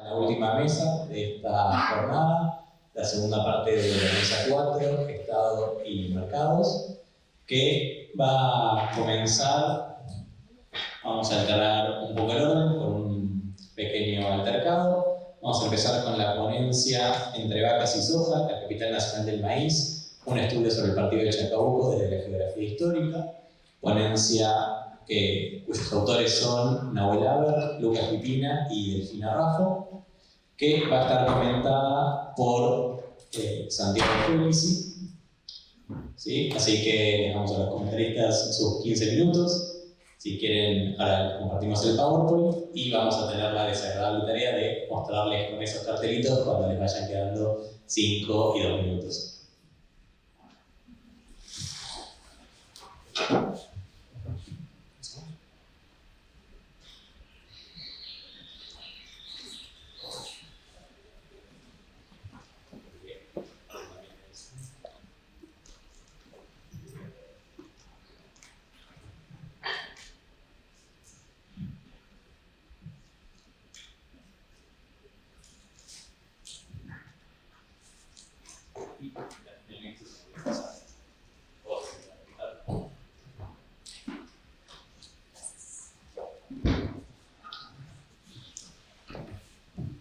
la última mesa de esta jornada, la segunda parte de la mesa 4, Estado y Mercados, que va a comenzar, vamos a alternar un poco el orden con un pequeño altercado. Vamos a empezar con la ponencia Entre vacas y soja, la capital nacional del maíz, un estudio sobre el partido de Chacabuco desde la geografía histórica, ponencia cuyos autores son Nahuel Aber, Lucas Pipina y Delfina Raffo, que va a estar comentada por Santiago Felici. ¿Sí? Así que vamos a los comentaristas sus 15 minutos. Si quieren, ahora compartimos el PowerPoint y vamos a tener la desagradable tarea de mostrarles con esos cartelitos cuando les vayan quedando 5 y 2 minutos.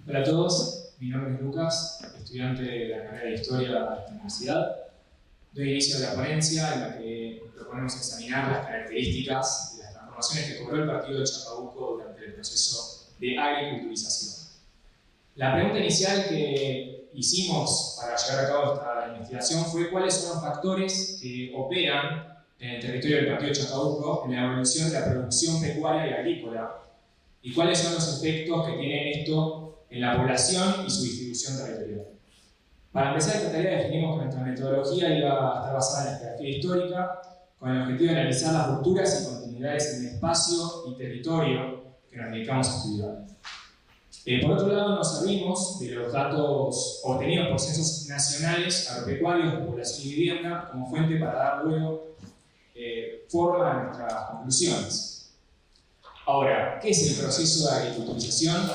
Hola a todos, mi nombre es Lucas, estudiante de la carrera de Historia de esta universidad. Doy inicio a la ponencia en la que proponemos examinar las características de las transformaciones que cobró el partido de Chacabuco durante el proceso de agriculturización. La pregunta inicial que hicimos para llevar a cabo esta investigación fue cuáles son los factores que operan en el territorio del partido de Chacabuco en la evolución de la producción pecuaria y agrícola y cuáles son los efectos que tiene esto en la población y su distribución territorial. Para empezar esta tarea definimos que nuestra metodología iba a estar basada en la geografía histórica con el objetivo de analizar las rupturas y continuidades en el espacio y territorio que nos dedicamos a estudiar. Por otro lado, nos servimos de los datos obtenidos por censos nacionales, agropecuarios, de población y vivienda como fuente para dar luego forma a nuestras conclusiones. Ahora, ¿qué es el proceso de agriculturización?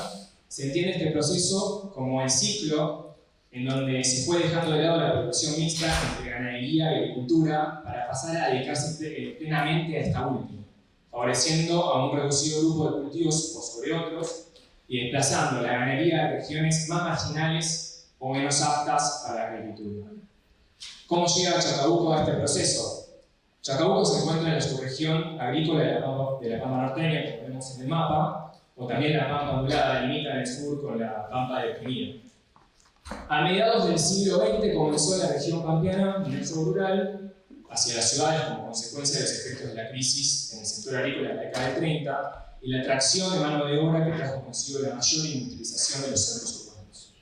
Se entiende este proceso como el ciclo en donde se fue dejando de lado la producción mixta entre ganadería y agricultura para pasar a dedicarse plenamente a esta última, favoreciendo a un reducido grupo de cultivos por sobre otros y desplazando la ganadería a regiones más marginales o menos aptas a la agricultura. ¿Cómo llega Chacabuco a este proceso? Chacabuco se encuentra en la subregión agrícola de la Pampa norteña, como vemos en el mapa, o también la Pampa ondulada, limita en el sur con la Pampa deprimida. A mediados del siglo XX comenzó la región pampeana, un éxodo rural, hacia las ciudades como consecuencia de los efectos de la crisis en el sector agrícola de la década del 30 y la atracción de mano de obra que trajo consigo la mayor industrialización de los centros urbanos.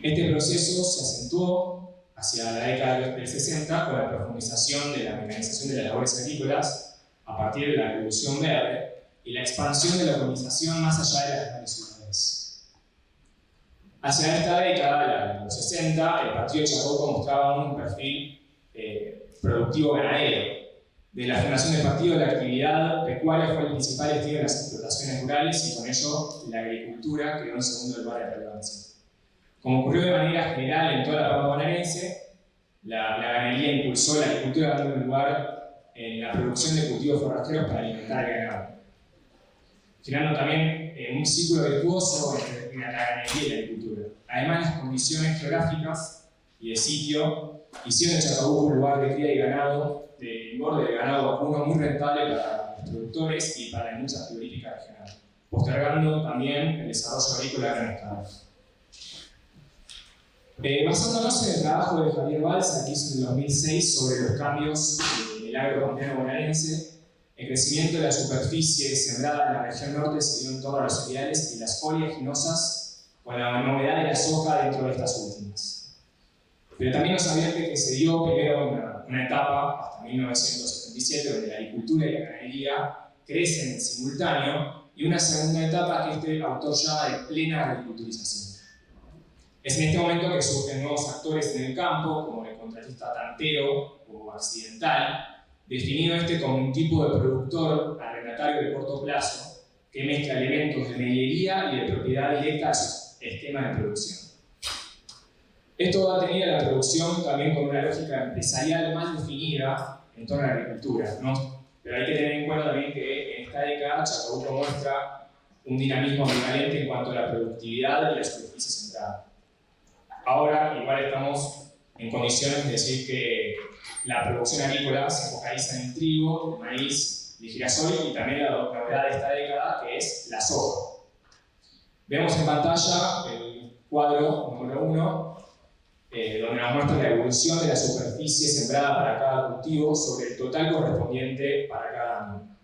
Este proceso se acentuó hacia la década del 60 con la profundización de la mecanización de las labores agrícolas a partir de la Revolución Verde y la expansión de la urbanización más allá de las grandes ciudades. Hacia esta década, de los 60, el partido de Chacabuco mostraba un perfil productivo ganadero. De la fundación del partido, la actividad pecuaria fue el principal destino de las explotaciones rurales y con ello la agricultura quedó en segundo lugar de relevancia. Como ocurrió de manera general en toda la Pampa bonaerense, la ganadería impulsó la agricultura dando lugar en la producción de cultivos forrajeros para alimentar el ganado, generando también un ciclo virtuoso entre la ganadería y la agricultura. Además, las condiciones geográficas y de sitio hicieron de Chacabuco un lugar de cría y ganado, de engorde de ganado vacuno muy rentable para los productores y para la industria frigorífica regional, postergando también el desarrollo agrícola a gran escala. Basándonos en el trabajo de Javier Balsa, que hizo en el 2006 sobre los cambios del agro pampeano bonaerense, el crecimiento de la superficie sembrada en la región norte se dio en torno a los cereales y las oleaginosas, con la novedad de la soja dentro de estas últimas. Pero también nos advierte que se dio primero una etapa, hasta 1977, donde la agricultura y la ganadería crecen en simultáneo, y una segunda etapa que este autor llama de plena agriculturización. Es en este momento que surgen nuevos actores en el campo, como el contratista tantero o accidental, definido como un tipo de productor arrendatario de corto plazo que mezcla elementos de mediería y de propiedad directa esquema de producción. Esto va a tener a la producción también con una lógica empresarial más definida en torno a la agricultura, ¿no? Pero hay que tener en cuenta también que en esta década Chacabuco muestra un dinamismo ambivalente en cuanto a la productividad y la superficie sembrada. Ahora igual estamos en condiciones de decir que la producción agrícola se focaliza en el trigo, el maíz, el girasol y también la novedad de esta década que es la soja. Vemos en pantalla el cuadro número 1, donde nos muestra la evolución de la superficie sembrada para cada cultivo sobre el total correspondiente para cada año.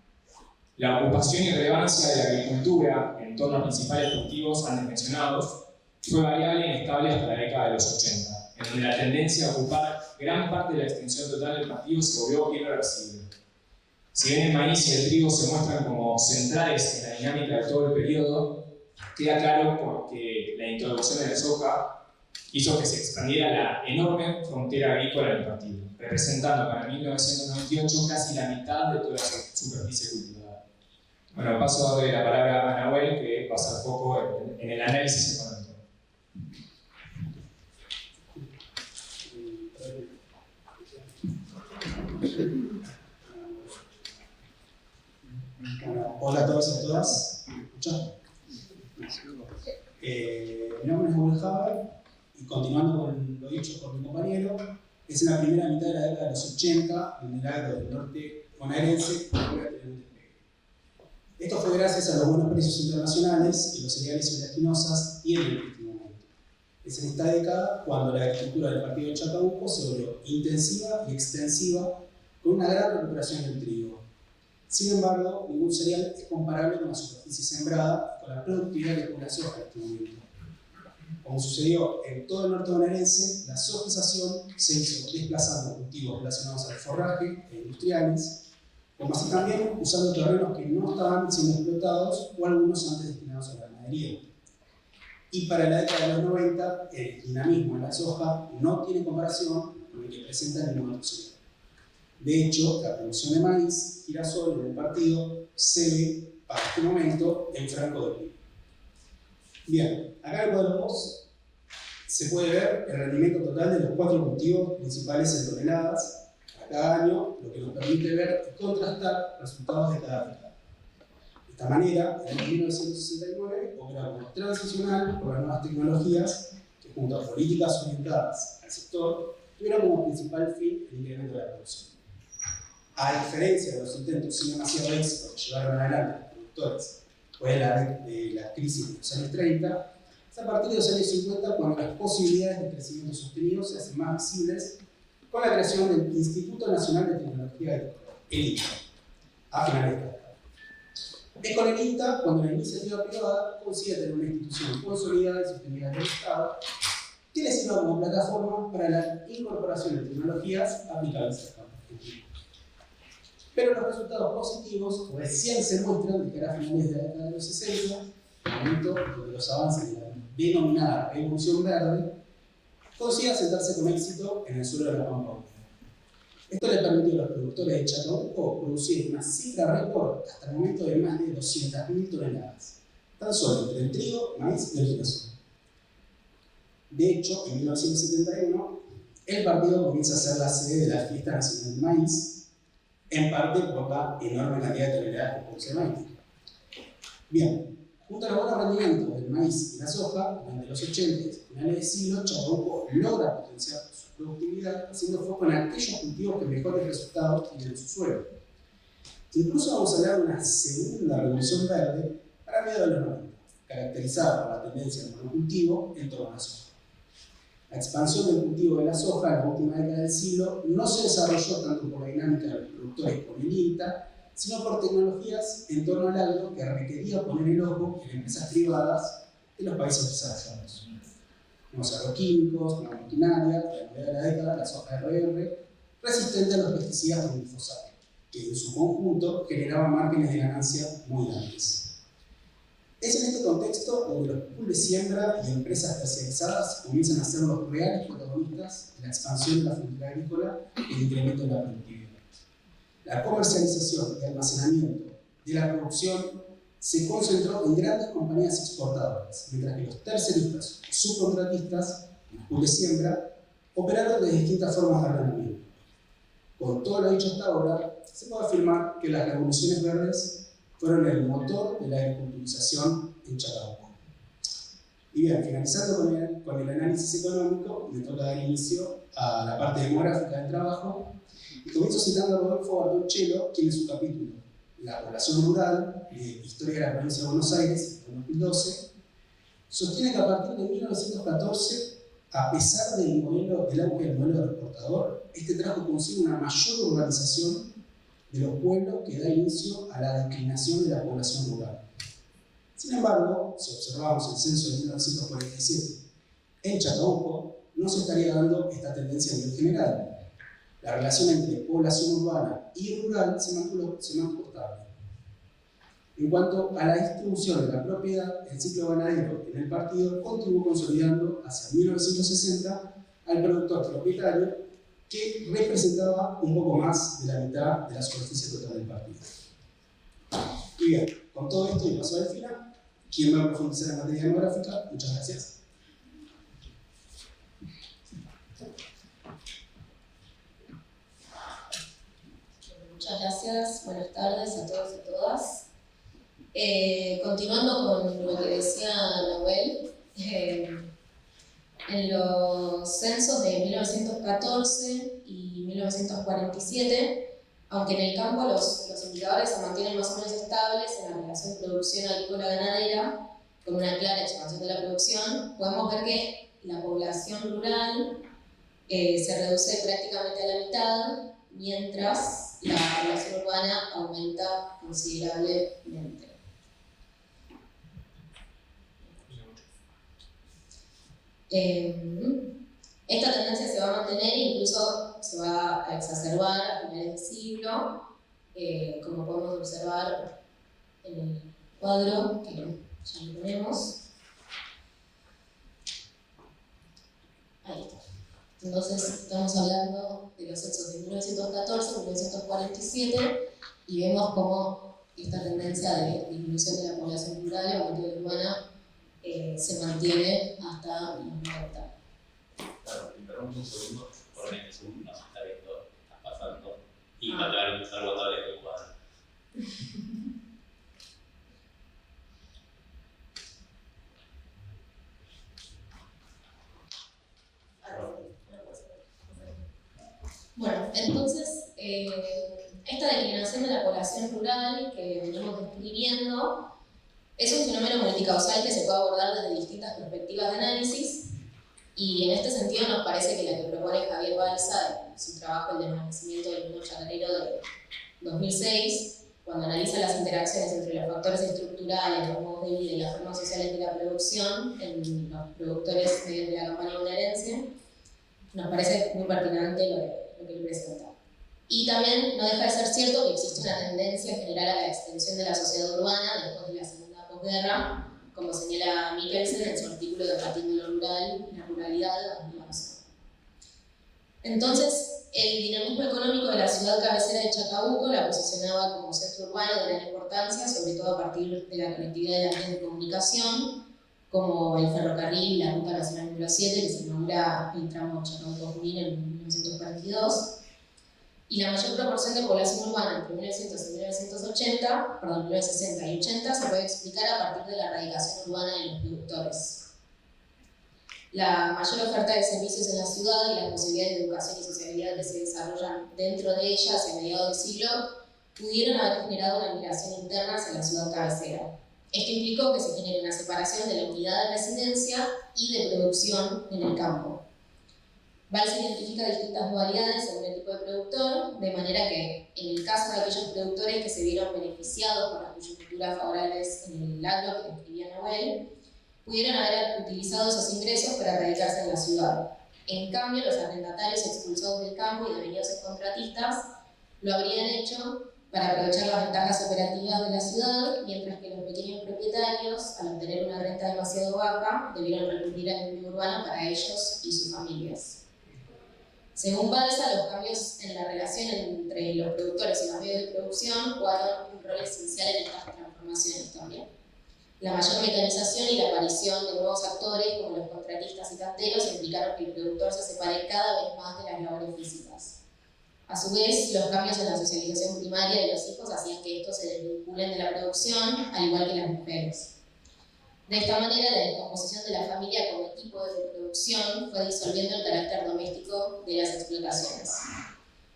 La ocupación y relevancia de la agricultura en torno a principales cultivos antes mencionados fue variable e inestable hasta la década de los 80, en donde la tendencia a ocupar gran parte de la extensión total del partido se volvió irreversible. Si bien el maíz y el trigo se muestran como centrales en la dinámica de todo el periodo, queda claro porque la introducción de la soja hizo que se expandiera la enorme frontera agrícola del partido, representando para 1998 casi la mitad de toda la superficie cultivada. Bueno, paso a darle la palabra a Nahuel, que va a hacer foco en el análisis económico. Bueno, hola a todos y a todas. ¿Me escuchan? Mi nombre es Nahuel Haber y continuando con lo dicho por mi compañero, es en la primera mitad de la década de los 80 en el agro del norte bonaerense que logra tener un despegue. Esto fue gracias a los buenos precios internacionales que los cereales y oleaginosas tienen en este momento. Es en esta década cuando la agricultura del partido de Chacabuco se volvió intensiva y extensiva con una gran recuperación del trigo. Sin embargo, ningún cereal es comparable con la superficie sembrada y con la productividad que la soja en este momento. Como sucedió en todo el norte bonaerense, la sojización se hizo desplazando cultivos relacionados al forraje e industriales, como así también usando terrenos que no estaban siendo explotados o algunos antes destinados a la ganadería. Y para la década de los 90, el dinamismo en la soja no tiene comparación con el que presenta ningún otro cereal. De hecho, la producción de maíz, girasol en el partido se ve para este momento en franco declive. Bien, acá en el cuadro 2 se puede ver el rendimiento total de los 4 cultivos principales en toneladas a cada año, lo que nos permite ver y contrastar resultados de cada década. De esta manera, en 1969 opera como transicional por las nuevas tecnologías que, junto a políticas orientadas al sector, tuvieron como principal fin el incremento de la producción. A diferencia de los intentos sin demasiado éxito que llevaron adelante los productores después de la crisis de los años 30, es a partir de los años 50 cuando las posibilidades de crecimiento sostenido se hacen más visibles con la creación del Instituto Nacional de Tecnología Agrícola, el INTA, a finales de la década. Es con el INTA cuando la iniciativa privada consigue tener una institución consolidada y sostenida del Estado que le sirva como plataforma para la incorporación de tecnologías aplicables al campo. Pero los resultados positivos recién se muestran de cara a finales de la década de los 60, el momento donde los avances de la denominada Revolución Verde consiguen sentarse con éxito en el suelo de la Pampa Húmeda. Esto le permitió a los productores de Chacabuco producir una cifra récord hasta el momento de más de 200.000 toneladas, tan solo entre el trigo, maíz y el girasol. De hecho, en 1971, el partido comienza a ser la sede de la Fiesta Nacional del Maíz, en parte por la enorme cantidad de toneladas que produce el maíz. Bien, junto a los buenos rendimientos del maíz y la soja, durante los 80 y finales de siglo, Chacabuco logra potenciar su productividad haciendo foco en aquellos cultivos que mejores resultados tienen en su suelo. Incluso vamos a hablar de una segunda revolución verde para mediados de los 90, caracterizada por la tendencia al monocultivo en torno a la soja. La expansión del cultivo de la soja en la última década del siglo no se desarrolló tanto por la dinámica de los productores con el INTA, sino por tecnologías en torno al agro que requería poner el ojo en empresas privadas de los países desarrollados. Los agroquímicos, la maquinaria, a la mitad de la década, la soja RR, resistente a los pesticidas con glifosato, que en su conjunto generaban márgenes de ganancia muy grandes. Es en este contexto donde los pools de siembra y empresas especializadas comienzan a ser los reales protagonistas de la expansión de la frontera agrícola y el incremento de la productividad. La comercialización y almacenamiento de la producción se concentró en grandes compañías exportadoras, mientras que los terceristas o subcontratistas, en los pools de siembra, operaron de distintas formas de arrendamiento. Con todo lo dicho hasta ahora, se puede afirmar que las revoluciones verdes fueron el motor de la agriculturización en Chacabuco. Y bien, finalizando con el análisis económico, me toca dar inicio a la parte demográfica del trabajo, y comienzo citando a Rodolfo Bartolcello, quien en su capítulo La población rural, Historia de la provincia de Buenos Aires, en 2012, sostiene que a partir de 1914, a pesar del auge del modelo exportador, este trajo consigo una mayor urbanización de los pueblos que da inicio a la declinación de la población rural. Sin embargo, si observamos el censo de 1947 en Chacabuco, no se estaría dando esta tendencia a nivel general. La relación entre población urbana y rural se mantuvo estable. En cuanto a la distribución de la propiedad, el ciclo ganadero en el partido continuó consolidando hacia 1960 al productor propietario, que representaba un poco más de la mitad de la superficie total del partido. Y bien, con todo esto y paso al final, ¿quién va a profundizar en materia demográfica? Muchas gracias. Muchas gracias, buenas tardes a todos y todas. Continuando con lo que decía Nahuel, en los censos de 1914 y 1947, aunque en el campo los indicadores se mantienen más o menos estables en la relación producción agrícola-ganadera, con una clara expansión de la producción, podemos ver que la población rural se reduce prácticamente a la mitad, mientras la población urbana aumenta considerablemente. Esta tendencia se va a mantener e incluso se va a exacerbar a finales del siglo, como podemos observar en el cuadro que ya lo tenemos. Ahí está. Entonces estamos hablando de los censos de 1914 a 1947 y vemos cómo esta tendencia de disminución de la población rural y aumento de la urbana se mantiene hasta los 90. Claro, te interrumpo un segundo, porque en el segundo no se está viendo lo que está pasando y va a tener que empezar cuando hables del cuadro. Bueno, entonces, esta declinación de la población rural que venimos describiendo es un fenómeno multicausal que se puede abordar desde distintas perspectivas de análisis, y en este sentido nos parece que la que propone Javier Balsa en su trabajo El desvanecimiento del mundo chacarero de 2006, cuando analiza las interacciones entre los factores estructurales, los modos de vida y las formas sociales de la producción en los productores mediante la campaña bonaerense, nos parece muy pertinente lo que él presenta. Y también no deja de ser cierto que existe una tendencia general a la extensión de la sociedad urbana después de la segunda posguerra, como señala Mikkelsen en su artículo Debatiendo lo rural y la ruralidad de 2011. Entonces, el dinamismo económico de la ciudad cabecera de Chacabuco la posicionaba como centro urbano de gran importancia, sobre todo a partir de la conectividad de las redes de comunicación, como el ferrocarril y la Ruta Nacional número 7, que se inaugura el tramo Chacabuco-Junín en 1942. Y la mayor proporción de población urbana entre 1900 y 1960 y 80 se puede explicar a partir de la radicación urbana de los productores. La mayor oferta de servicios en la ciudad y las posibilidades de educación y sociabilidad que se desarrollan dentro de ella hacia mediados del siglo pudieron haber generado una migración interna hacia la ciudad cabecera. Esto implicó que se genere una separación de la unidad de residencia y de producción en el campo. Balsa identifica distintas modalidades según el tipo de productor, de manera que, en el caso de aquellos productores que se vieron beneficiados por las coyunturas favorables en el agro que describía Nahuel, pudieron haber utilizado esos ingresos para radicarse en la ciudad. En cambio, los arrendatarios expulsados del campo y devenidos contratistas lo habrían hecho para aprovechar las ventajas operativas de la ciudad, mientras que los pequeños propietarios, al obtener una renta demasiado baja, debieron recurrir al medio urbano para ellos y sus familias. Según Balsa, los cambios en la relación entre los productores y los medios de producción jugaron un rol esencial en estas transformaciones transformaciones también. La mayor mecanización y la aparición de nuevos actores como los contratistas y canteros implicaron que el productor se separe cada vez más de las labores físicas. A su vez, los cambios en la socialización primaria de los hijos hacían que estos se desvinculen de la producción, al igual que las mujeres. De esta manera, la descomposición de la familia como equipo de producción fue disolviendo el carácter doméstico de las explotaciones.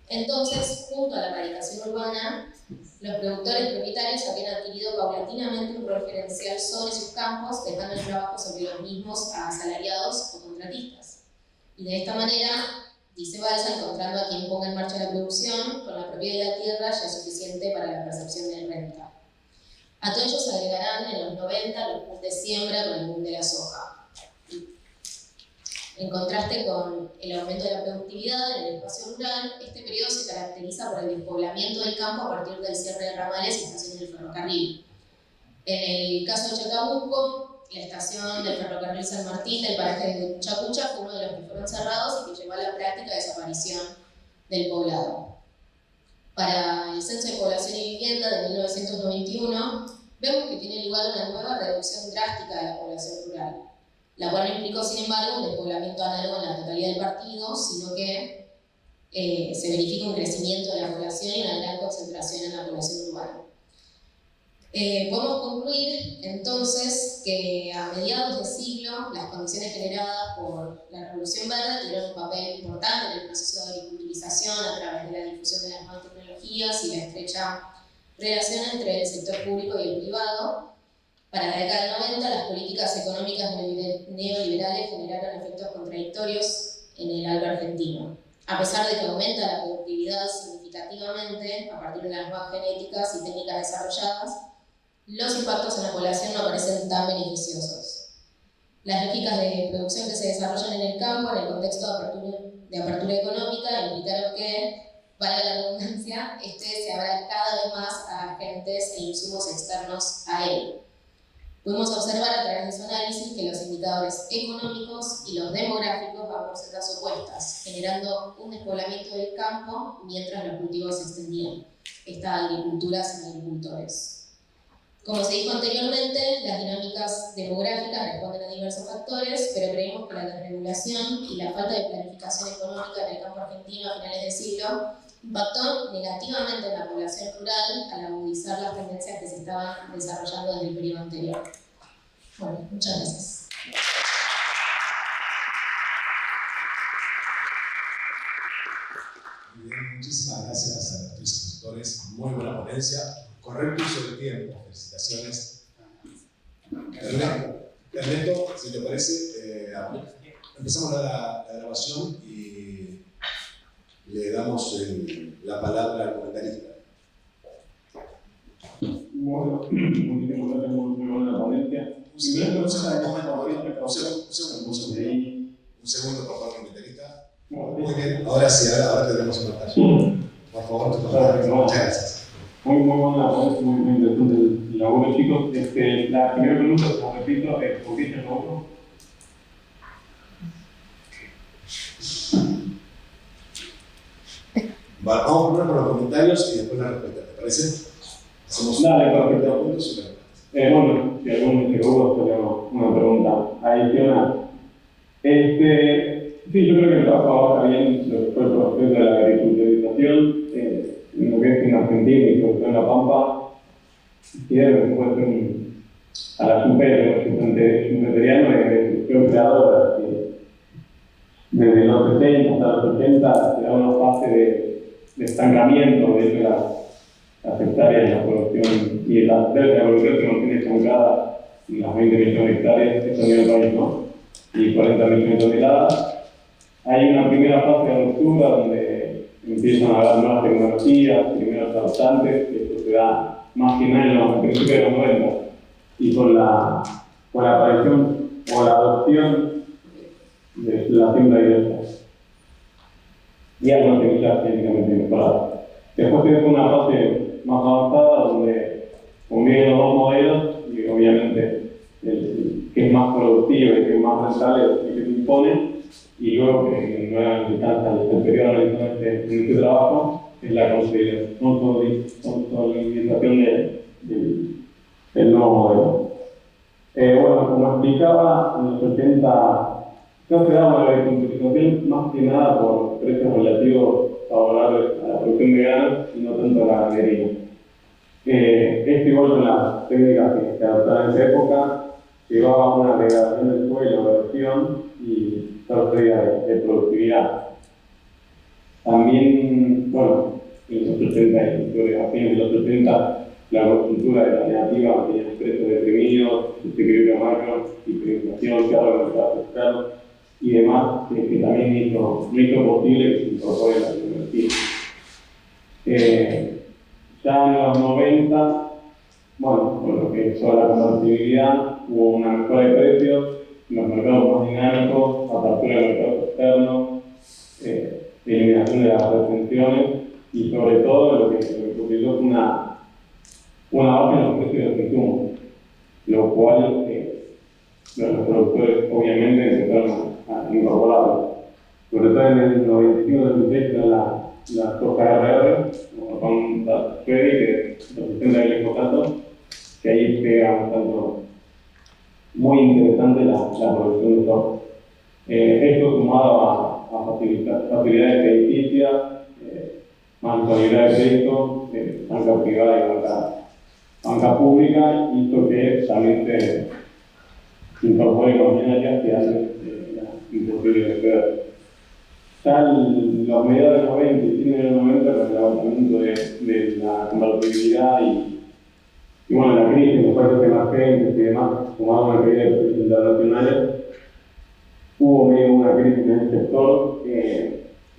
Entonces, junto a la erradicación urbana, los productores propietarios habían adquirido paulatinamente un rol gerencial sobre sus campos, dejando el trabajo sobre los mismos a asalariados o contratistas. Y de esta manera, dice Balsa, encontrando a quien ponga en marcha la producción, con la propiedad de la tierra ya es suficiente para la percepción de renta. A todo ello se agregarán en los 90 los boom de siembra con el boom de la soja. En contraste con el aumento de la productividad en el espacio rural, este periodo se caracteriza por el despoblamiento del campo a partir del cierre de ramales y estaciones del ferrocarril. En el caso de Chacabuco, la estación del ferrocarril San Martín del paraje de Chacucha fue uno de los que fueron cerrados y que llevó a la práctica desaparición del poblado. Para el Censo de Población y Vivienda de 1991, vemos que tiene lugar una nueva reducción drástica de la población rural, la cual no implicó, sin embargo, un despoblamiento análogo en la totalidad del partido, sino que se verifica un crecimiento de la población y una gran concentración en la población urbana. Podemos concluir, entonces, que a mediados de siglo, las condiciones generadas por la Revolución Verde tuvieron un papel importante en el proceso de agriculturización a través de la difusión de las nuevas tecnologías y la estrecha relación entre el sector público y el privado. Para la década del 90, las políticas económicas neoliberales generaron efectos contradictorios en el agro argentino. A pesar de que aumenta la productividad significativamente a partir de las nuevas genéticas y técnicas desarrolladas, los impactos en la población no parecen tan beneficiosos. Las lógicas de producción que se desarrollan en el campo, en el contexto de apertura económica, implicaron que, valga la redundancia, se abra cada vez más a agentes e insumos externos a él. Pudimos observar a través de su análisis que los indicadores económicos y los demográficos van por sendas opuestas, generando un despoblamiento del campo mientras los cultivos se extendían. Esta agricultura sin agricultores. Como se dijo anteriormente, las dinámicas demográficas responden a diversos factores, pero creemos que la desregulación y la falta de planificación económica en el campo argentino a finales del siglo impactó negativamente en la población rural al agudizar las tendencias que se estaban desarrollando desde el periodo anterior. Bueno, muchas gracias. Muy bien, muchísimas gracias a nuestros expositores. Muy buena ponencia. Correcto uso del tiempo. Felicitaciones. Ernesto, si te parece, empezamos la grabación y le damos la palabra al comentarista. Bueno, muchísimas gracias, muy buena ponencia. Un segundo, por favor, comentarista. Muy bien, ahora sí, ahora te tenemos en pantalla. Por favor, muchas gracias. Muy buena ponencia, muy interesante el laburo, chicos. La primera pregunta, como repito, es ¿por qué este laburo? Vamos primero con los comentarios y después la respuesta, ¿te parece? Hacemos Dale, perfecto. juntos y la respuesta. Bueno, si algún seguro tenemos una pregunta adicional. Sí, yo creo que el trabajo ahora bien lo que fue el proceso de la agriculturización, en lo que es en Argentina y sobre todo en La Pampa, quiere que puede ser a la superiano de agricultura creadora, que desde los 60 hasta los 80 se da una fase de estancamiento de las hectáreas de la producción y la evolución se mantiene estancada en las 20 millones de hectáreas que son en el país, ¿no? Y 40 millones de toneladas. Hay una primera fase de ruptura donde empiezan a haber nuevas tecnologías, primeros adoptantes, que esto se da más que nada en los principios de los 90. Y con la aparición o la adopción de la siembra directa. Y algunas semillas genéticamente mejoradas. Después tenemos una fase más avanzada donde conviven los dos modelos y obviamente el que es más productivo y que es más rentable es el que se impone, y luego que no era el periodo analizado en este trabajo es la consolidación nuevo modelo. Bueno, como explicaba, en los 70 no se daba la descompensación más que nada por precios relativos favorables a la producción de grano y no tanto a la ganadería. Esto igual con las técnicas que se adoptaron en esa época llevaba a una degradación del suelo, erosión y pérdida de productividad. También, bueno, en los 80 y a fines de los 70 la agricultura de la alternativa tenía precios deprimidos, desequilibrio macro, hiperinflación, cierre de mercados externos y demás, que también hizo posible que se incorpore la tecnología. Ya en los 90, bueno, con lo que fue la convertibilidad, hubo una mejora de precios, los mercados más dinámicos, apertura de mercados externos, eliminación de las retenciones y sobre todo lo que posibilitó fue una baja en los precios de los insumos, lo cual los productores obviamente empezaron a incorporarlo. Sobre todo en el 95-96 era la soja RR, con Freddy, que representa el glifosato, que ahí pega un tanto muy interesante la producción de soja. Esto sumado a facilidades crediticias, más disponibilidad de crédito, banca privada y banca pública, hizo que también se incorpore economías que hacen imposible de esperar. Ya en los mediados de los 90 y fines de los 90, con el levantamiento de la convertibilidad y bueno, la crisis, los precios emergentes y demás, sumado a una caída de precios internacionales, hubo medio una crisis en el sector.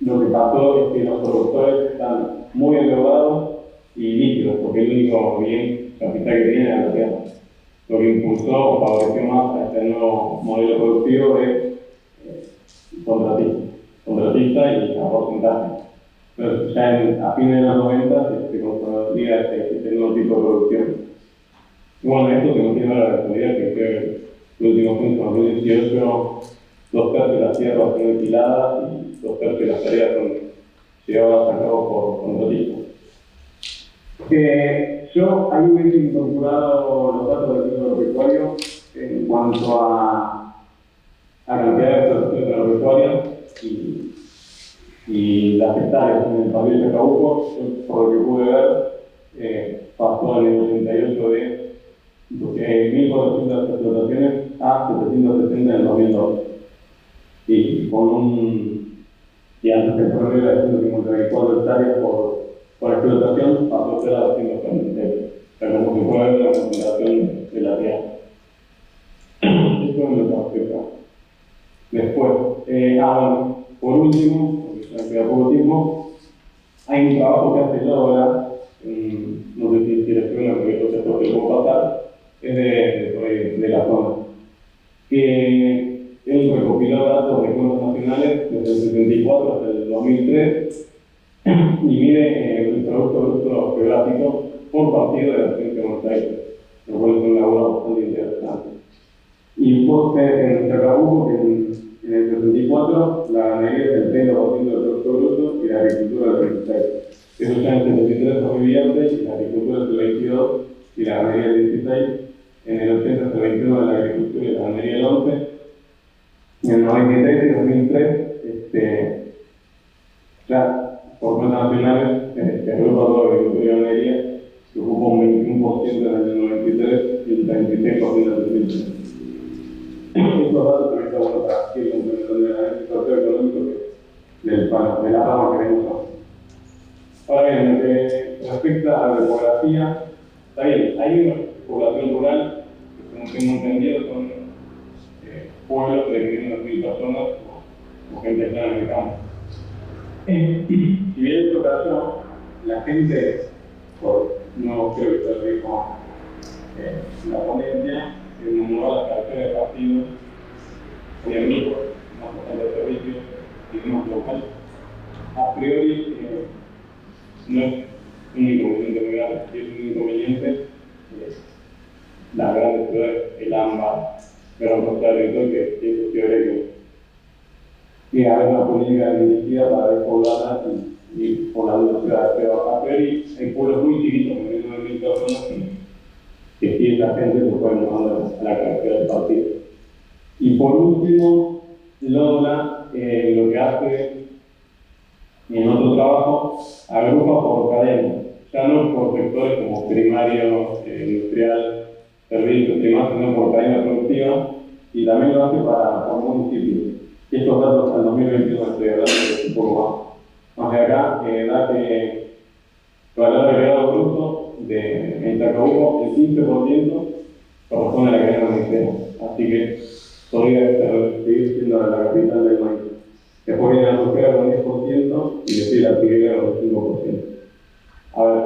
Lo que pasó es que los productores están muy endeudados y líquidos, porque el único bien capital que tienen era la tierra. Lo que impulsó o favoreció más a este nuevo modelo productivo es contratista y a porcentaje. Entonces, ya a fines de los 90 se consolida este nuevo tipo de producción. Y bueno, esto que nos tiene ahora la actualidad, que el último censo en 2018, 2/3 de las tierras son alquiladas y 2/3 de las tareas son llevadas a cabo por contratistas. Yo ahí hubiese incorporado los datos del sector agropecuario en cuanto a cantidad de explotaciones agropecuarias y las hectáreas en el pabellón de Chacabuco. Por lo que pude ver, pasó en el 88 de 1.400 explotaciones a 770 en el 2012. Y antes el promedio era de 154 hectáreas por explotación, pasó a ser a 243. O sea, como se puede ver la concentración de la tierra. Eso es lo que afecta. Después, bueno, por último, porque ya queda poco tiempo, hay un trabajo que hace Logra, no sé si les suena porque entonces lo que puedo pasar, es de la zona, que él recopiló datos de cuentas nacionales desde el 74 hasta el 2003 y mide el Producto Bruto Geográfico por partido de la provincia de Buenos Aires, lo cual es un laburo bastante interesante. Y fue en Chacabuco que en el 64 la ganadería es el 30% del Producto Bruto y la agricultura el 36%. Eso ya en el 73 fue viviente y la agricultura es el 22% y la ganadería el 16%. En el 80 es el 21% de la agricultura y la ganadería el 11%. En el 93 y 2003, ya por cuentas nacionales, se agrupa todo la agricultura y ganadería, que ocupa un 21% en el 93 y el 36% en el 2003. Estos datos también son buenos para seguir complementando el análisis socioeconómico de la rama que vemos ahora. Ahora bien, en lo que respecta a la demografía, está bien, hay una población rural que, como tengo entendido, son pueblos de 1.000 personas o gente clara en el campo. Si bien esto pasó, la gente, no creo que se lo dijo la ponencia, que nombró las características de partidos y amigos, más locales de servicios y más local. A priori, no es un inconveniente muy grave, si es un inconveniente, las grandes ciudades, el AMBA, Gran Rosario y todo, que es teórico. Y hay una política dirigida para despoblarlas y poblar las ciudades, pero a priori hay pueblos muy chiquitos, de menos de 1.000 personas, que si esa gente se puede mudar a la cabecera del partido. Y por último, Lola lo que hace en otro trabajo, agrupa por cadenas, ya no por sectores como primario, industrial, servicios y demás, sino por cadena productiva, y también lo hace por municipios. Estos datos hasta el 2021 estoy hablando de un poco más de acá, da que el valor agregado bruto en Chacabuco, el 15% corresponde a la cadena ministerial. Así que podría seguir siendo la capital del país. Después viene la Rosquera con 10% y después la Figuera con 5%. A ver,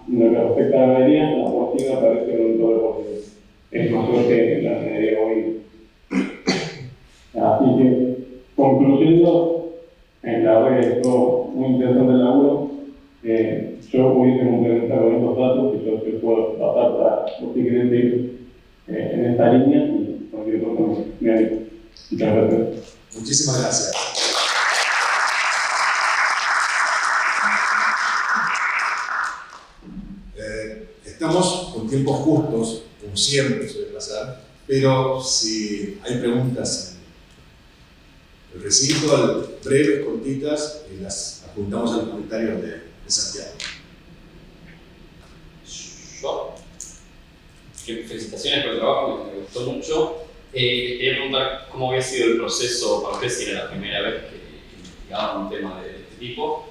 y lo que respecta a la ganadería, la porcina aparece en un 9%. Es mayor que la ganadería bovina. Así que, concluyendo, la verdad que estuvo muy interesante el laburo. Yo pudiese complementar con estos datos que yo te puedo tratar para los que quieren seguir en esta línea y cualquier cosa me animo. Muchas gracias. Muchísimas gracias. Estamos con tiempos justos, como siempre suele pasar, pero si hay preguntas en el recinto, breves, cortitas, y las apuntamos al comentario de Santiago. Yo, felicitaciones por el trabajo, me gustó mucho. Quería preguntar cómo había sido el proceso para ustedes, si era la primera vez que investigaban un tema de este tipo,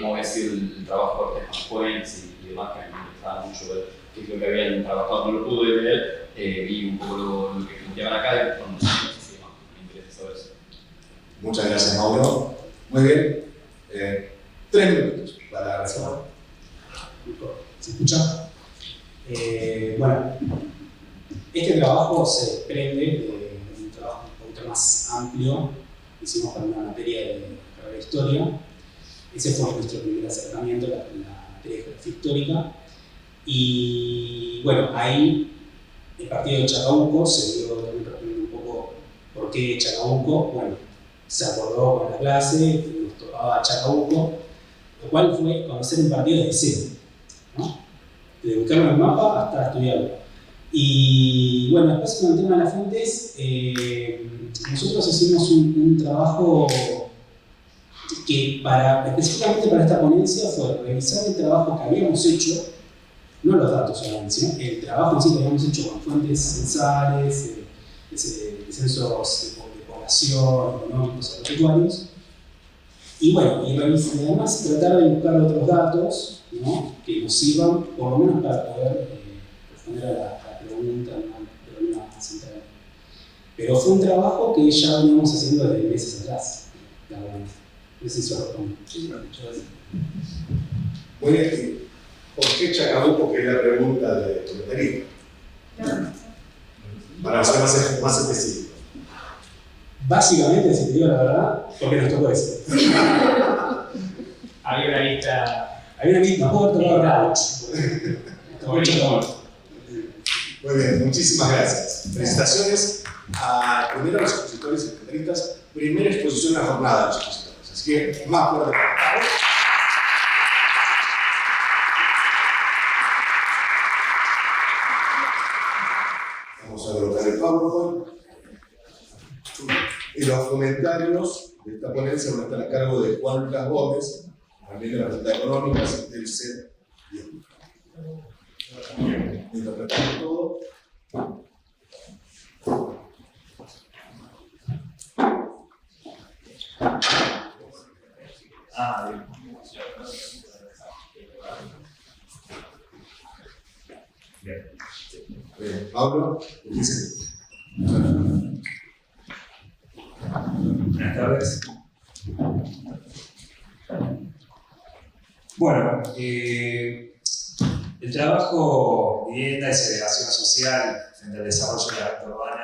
cómo había sido el trabajo de Stefan Fuentes y demás, que a mí me interesaba mucho ver qué es lo que habían trabajado. No lo pude ver, vi un poco lo que planteaban acá y por nociones y demás. Me interesa saber eso. Muchas gracias, Mauro. Muy bien. 3 minutos para responder. ¿Se escucha? Bueno, este trabajo se desprende de un trabajo un poquito más amplio que hicimos para una materia de carrera de historia. Ese fue nuestro primer acercamiento a la materia de geografía histórica. Y bueno, ahí el partido de Chacabuco se dio también respondiendo un poco por qué Chacabuco. Bueno, se acordó con la clase, nos tocaba Chacabuco, lo cual fue conocer un partido desde cero, ¿no? De buscarlo en el mapa hasta estudiarlo. Y bueno, después con el tema de las fuentes, nosotros hicimos un trabajo que específicamente para esta ponencia fue revisar el trabajo que habíamos hecho, no los datos solamente, sino el trabajo en sí que habíamos hecho con fuentes censales, de censos de población, económicos, agropecuarios. Y bueno, y además tratar de buscar otros datos, ¿no?, que nos sirvan por lo menos para poder responder a la pregunta, al problema central. Pero fue un trabajo que ya veníamos haciendo desde meses atrás. No sé si eso responde. Sí, muchas gracias. Muy bien. ¿Por qué Chacabuco? Que es la pregunta de comentarista. Para ser más específico. Básicamente, si te digo la verdad, porque nos tocó eso. Había una lista. Había una misma puerta, Muy bien, muchísimas gracias. Felicitaciones primero a los expositores y comentaristas. Primera exposición en la jornada de los expositores. Así que, más fuerte. Vamos a colocar el PowerPoint. Y los comentarios de esta ponencia van a estar a cargo de Juan Lucas Gómez, también de la Facultad de Económicas del CEP. Mientras preparamos todo. Bien. Pablo, dice. Buenas tardes. Bueno, el trabajo vivienda y segregación social frente al desarrollo de la vida urbana,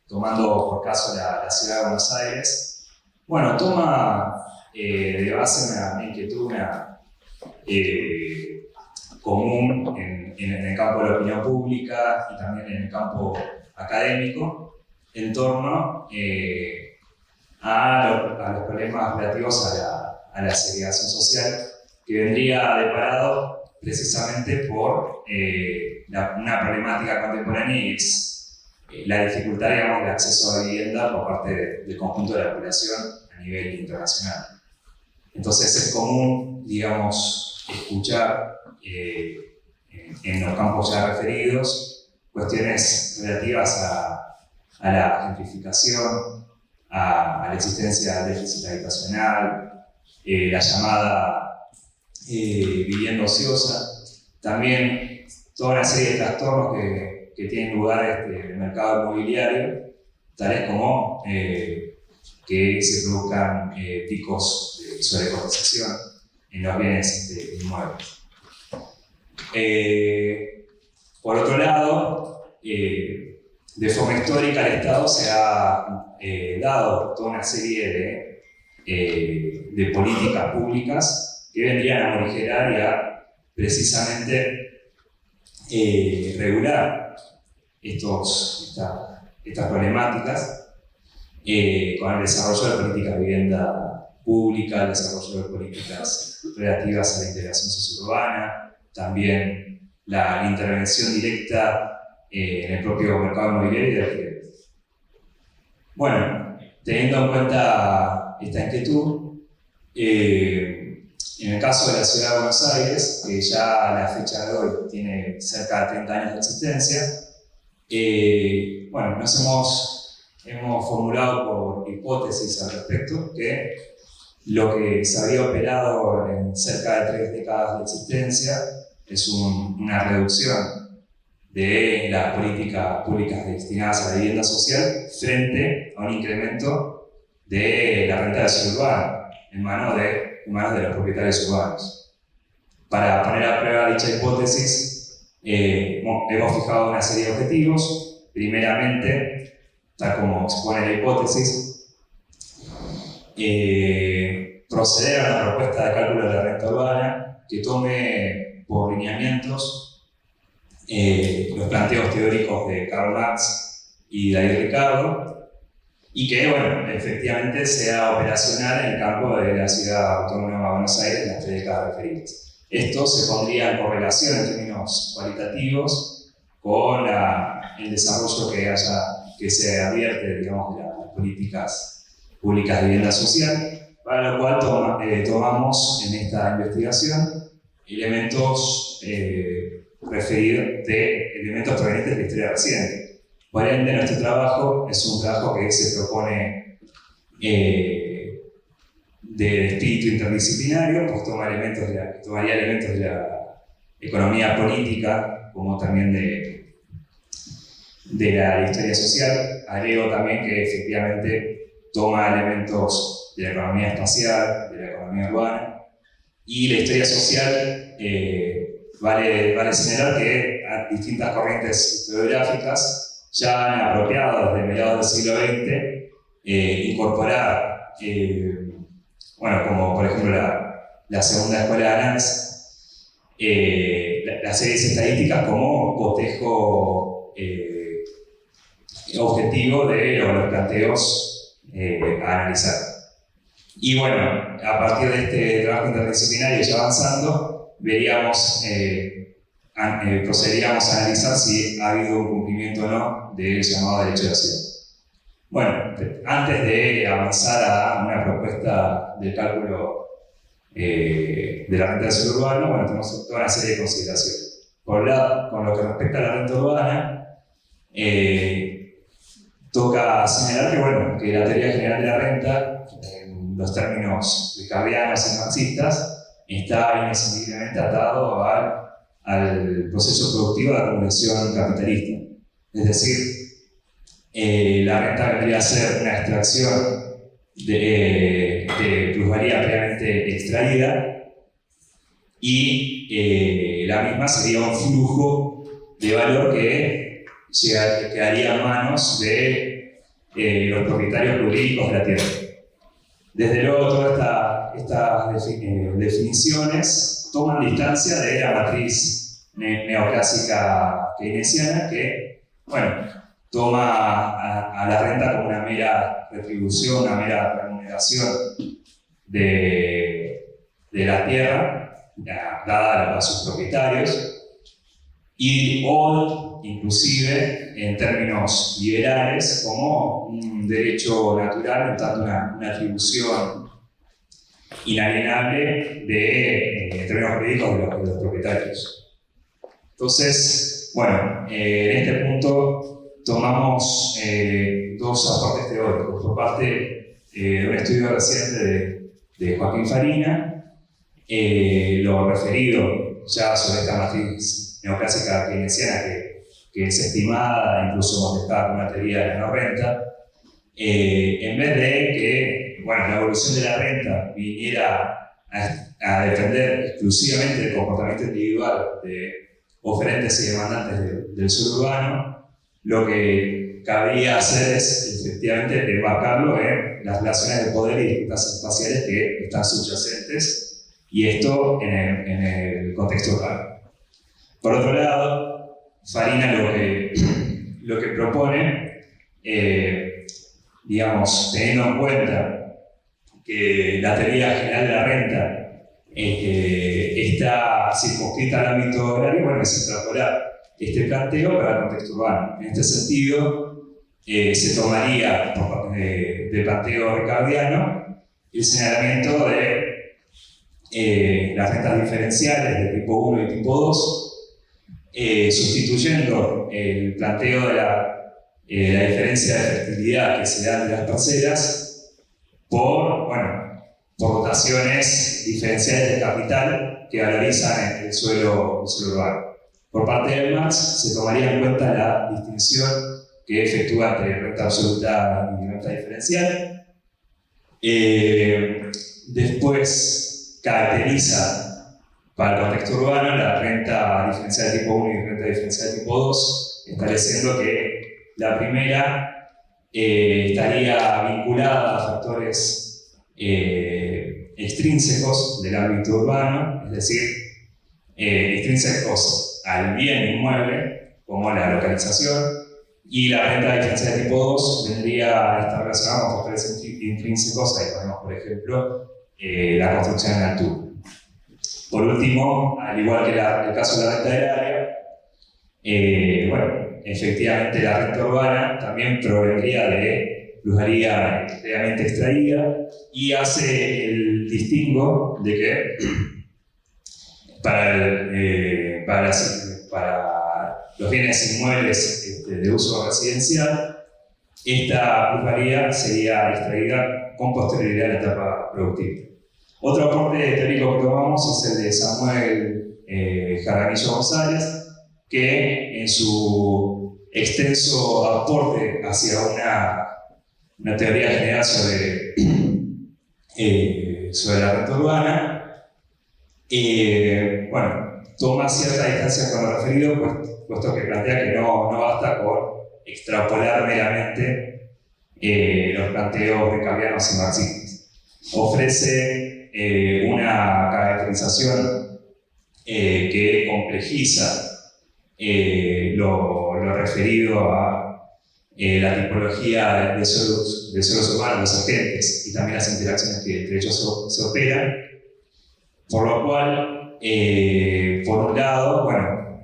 tomando por caso la ciudad de Buenos Aires, bueno, toma de base una inquietud común en el campo de la opinión pública y también en el campo académico en torno a los problemas relativos a la segregación social que vendría deparado precisamente por una problemática contemporánea y es la dificultad, digamos, de acceso a vivienda por parte del conjunto de la población a nivel internacional. Entonces es común, digamos, escuchar en los campos ya referidos cuestiones relativas a la gentrificación, a la existencia del déficit habitacional, la llamada vivienda ociosa, también toda una serie de trastornos que tienen lugar en el mercado inmobiliario, tales como que se produzcan picos de sobrecotización en los bienes inmuebles. Por otro lado, de forma histórica el Estado se ha dado toda una serie de políticas públicas que vendrían a morigerar y a precisamente regular estas problemáticas con el desarrollo de políticas de vivienda pública, el desarrollo de políticas relativas a la integración sociourbana, también la intervención directa en el propio mercado inmobiliario y de alquiler. Bueno, teniendo en cuenta esta inquietud, en el caso de la ciudad de Buenos Aires, que ya a la fecha de hoy tiene cerca de 30 años de existencia, bueno, hemos formulado por hipótesis al respecto que lo que se había operado en cerca de 3 décadas de existencia es una reducción de las políticas públicas destinadas a la vivienda social frente a un incremento de la renta del suelo urbano en manos de los propietarios urbanos. Para poner a prueba dicha hipótesis, hemos fijado una serie de objetivos. Primeramente, tal como expone la hipótesis, proceder a una propuesta de cálculo de la renta urbana que tome por lineamientos los planteos teóricos de Karl Marx y David Ricardo, y que, bueno, efectivamente sea operacional en el campo de la Ciudad Autónoma de Buenos Aires en las 3 décadas referidas. Esto se pondría en correlación en términos cualitativos con el desarrollo que se advierte, digamos, de las políticas públicas de vivienda social, para lo cual tomamos en esta investigación elementos elementos provenientes de la historia reciente. Por ende, nuestro trabajo es un trabajo que se propone de espíritu interdisciplinario, pues tomaría elementos de la economía política, como también de la historia social. Agrego también que efectivamente toma elementos de la economía espacial, de la economía urbana, y la historia social. Vale señalar que distintas corrientes historiográficas ya han apropiado desde mediados del siglo XX incorporar, bueno, como por ejemplo la segunda escuela de análisis, las series estadísticas como cotejo objetivo de los planteos a analizar. Y bueno, a partir de este trabajo interdisciplinario ya avanzando, procederíamos a analizar si ha habido un cumplimiento o no del llamado derecho de la ciudad. Bueno, antes de avanzar a una propuesta del cálculo de la renta del suelo urbano, bueno, tenemos toda una serie de consideraciones. Por un lado, con lo que respecta a la renta urbana, toca señalar que, bueno, que la teoría general de la renta, en los términos ricardianos y marxistas, está inescindiblemente atado al proceso productivo de la acumulación capitalista. Es decir, la renta vendría a ser una extracción de plusvalía previamente extraída y la misma sería un flujo de valor que quedaría en manos de los propietarios jurídicos de la tierra. Desde luego, todas estas definiciones toman distancia de la matriz neoclásica keynesiana que, bueno, toma a la renta como una mera retribución, una mera remuneración de la tierra dada a sus propietarios, y o inclusive en términos liberales como un derecho natural, en tanto una atribución inalienable en términos jurídicos de los propietarios. Entonces, bueno, en este punto tomamos dos aportes teóricos. Por parte de un estudio reciente de Joaquín Farina, lo referido ya sobre esta matriz neoclásica keynesiana que es estimada, incluso mostrada con una teoría de la no renta, en vez de que la evolución de la renta viniera a defender exclusivamente el comportamiento individual de oferentes y demandantes del suburbano, lo que cabría hacer es efectivamente embarcarlo en las relaciones de poder y disputas espaciales que están subyacentes, y esto en el contexto urbano. Por otro lado, Farina lo que propone, digamos, teniendo en cuenta que la teoría general de la renta está circunscrita al ámbito horario, es extrapolar este planteo para el contexto urbano. En este sentido, se tomaría por parte del planteo ricardiano el señalamiento de las rentas diferenciales de tipo 1 y tipo 2, sustituyendo el planteo de la diferencia de fertilidad que se da entre las parcelas por dotaciones diferenciales de capital que valorizan el suelo urbano. Por parte del Marx se tomaría en cuenta la distinción que efectúa entre renta absoluta y renta diferencial. Después caracteriza para el contexto urbano la renta diferencial de tipo 1 y renta diferencial de tipo 2, estableciendo que la primera estaría vinculada a factores extrínsecos del ámbito urbano, es decir, extrínsecos al bien inmueble, como la localización, y la renta diferencial de tipo 2 vendría a estar relacionada con factores intrínsecos, ahí ponemos por ejemplo la construcción en altura. Por último, al igual que el caso de la renta agraria, efectivamente la renta urbana también provendría de plusvalía previamente extraída, y hace el distingo de que para los bienes inmuebles de uso residencial, esta plusvalía sería extraída con posterioridad a la etapa productiva. Otro aporte teórico que tomamos es el de Samuel Jaramillo González, que en su extenso aporte hacia una teoría general sobre la renta urbana, toma cierta distancia con lo referido, puesto que plantea que no basta con extrapolar meramente los planteos ricardianos y marxistas. Ofrece una caracterización que complejiza lo referido a la tipología de suelos urbanos, los agentes y también las interacciones que entre ellos se operan, por lo cual, por un lado,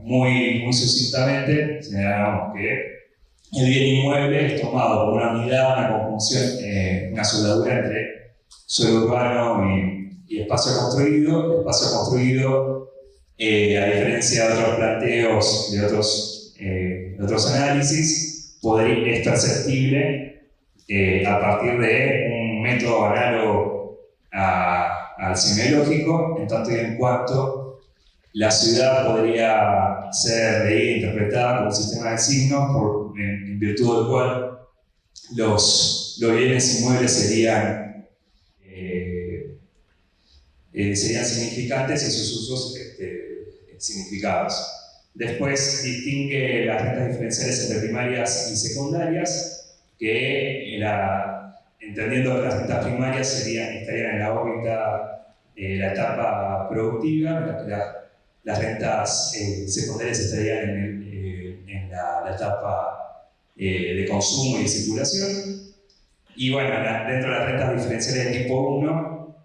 muy sucintamente, señalamos que el bien inmueble es tomado como una unidad, una conjunción, una soldadura entre suelo urbano y espacio construido. El espacio construido, a diferencia de otros planteos, de otros análisis, es perceptible a partir de un método análogo al semiológico, en tanto y en cuanto la ciudad podría ser leída e interpretada como un sistema de signos en virtud del cual los bienes inmuebles serían significantes y sus usos significados. Después distingue las rentas diferenciales entre primarias y secundarias, que entendiendo que las rentas primarias estarían en la órbita de la etapa productiva, mientras que las rentas secundarias estarían en la etapa de consumo y de circulación. Y dentro de las rentas diferenciales de tipo 1,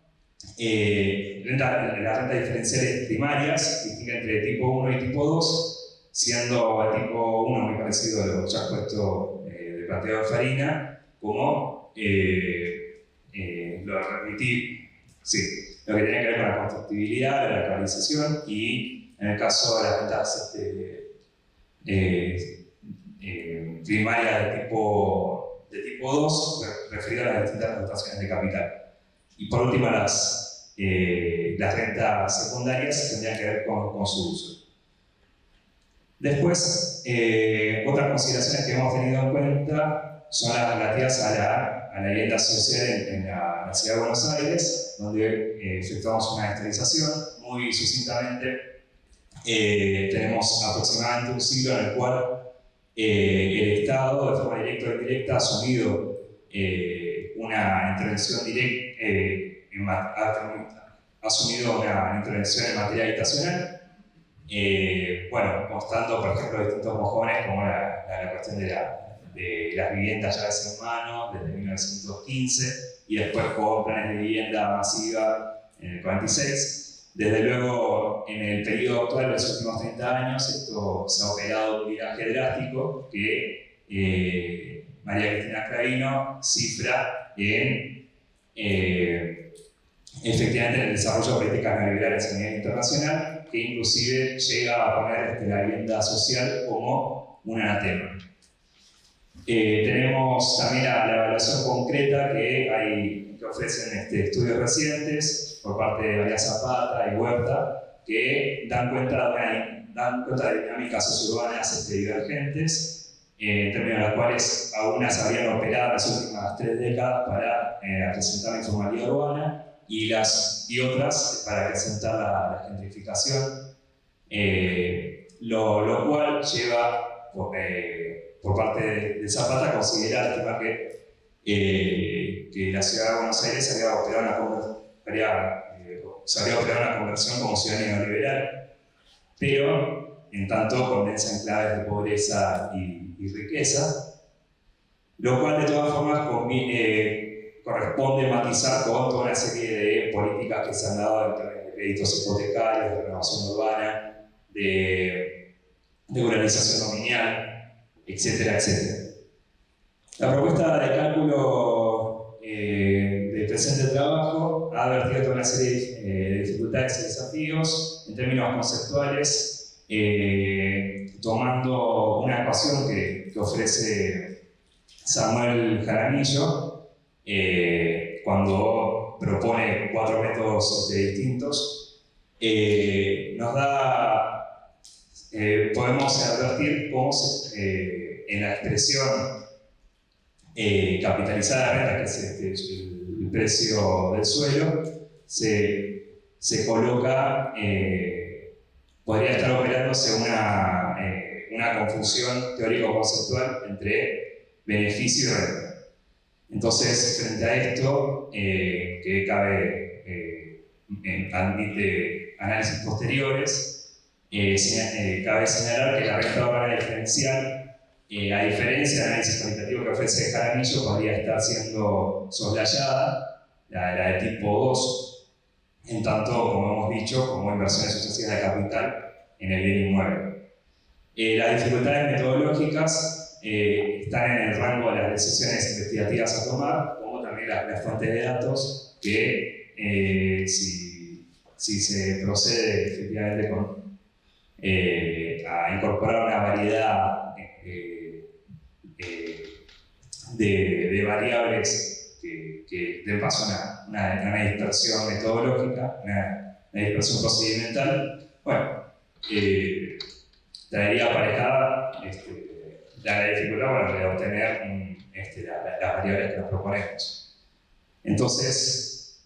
las rentas diferenciales primarias, que distinguen entre tipo 1 y tipo 2, siendo el tipo 1 muy parecido a lo ya expuesto de planteo de Farina, como lo que tiene que ver con la constructibilidad, la localización y, en el caso de las rentas primarias de tipo 2, referido a las distintas dotaciones de capital. Y por último, las rentas secundarias tendrían que ver con su uso. Después, otras consideraciones que hemos tenido en cuenta son las relativas a la vivienda social en la Ciudad de Buenos Aires, donde efectuamos una estadización. Muy sucintamente, tenemos aproximadamente un siglo en el cual el Estado, de forma directa o indirecta, ha asumido una intervención directa, ha asumido una intervención en materia habitacional, constando, por ejemplo, distintos mojones como la cuestión de las viviendas llaves en mano desde 1915 y después con planes de vivienda masiva en el 46. Desde luego, en el periodo actual de los últimos 30 años, esto se ha operado un viraje drástico que María Cristina Cravino cifra en efectivamente en el desarrollo de políticas neoliberales a nivel internacional, que inclusive llega a poner la vivienda social como un anatema. Tenemos también la evaluación concreta que ofrecen estudios recientes por parte de María Zapata y Huerta, que dan cuenta de dinámicas sociourbanas divergentes, en términos de las cuales algunas habrían operado en las últimas 3 décadas para acrecentar la informalidad urbana y otras para acrecentar la gentrificación, lo cual lleva por parte de Zapata a considerar que la Ciudad de Buenos Aires había operado una conversión como ciudad neoliberal, pero en tanto condensa enclaves de pobreza y riqueza, lo cual de todas formas corresponde matizar con toda una serie de políticas que se han dado en términos de créditos hipotecarios, de renovación urbana, de urbanización dominial, etcétera, etcétera. La propuesta de cálculo del presente trabajo ha advertido toda una serie de dificultades y desafíos en términos conceptuales, tomando una ecuación que ofrece Samuel Jaramillo cuando propone 4 métodos distintos. Podemos advertir cómo en la expresión capitalizada de renta, que es el precio del suelo, se coloca, podría estar operándose una confusión teórico-conceptual entre beneficio y renta. Entonces, frente a esto, que admite análisis posteriores, cabe señalar que la renta urbana diferencial, a diferencia del análisis cualitativo que ofrece Jaramillo, podría estar siendo soslayada, la de tipo 2, en tanto, como hemos dicho, como inversiones sucesivas de capital en el bien inmueble. Las dificultades metodológicas están en el rango de las decisiones investigativas a tomar, como también las fuentes de datos, que si se procede efectivamente a incorporar una variedad de variables que den paso a una dispersión metodológica, una dispersión procedimental, traería aparejada la dificultad de obtener las variables que nos proponemos. Entonces,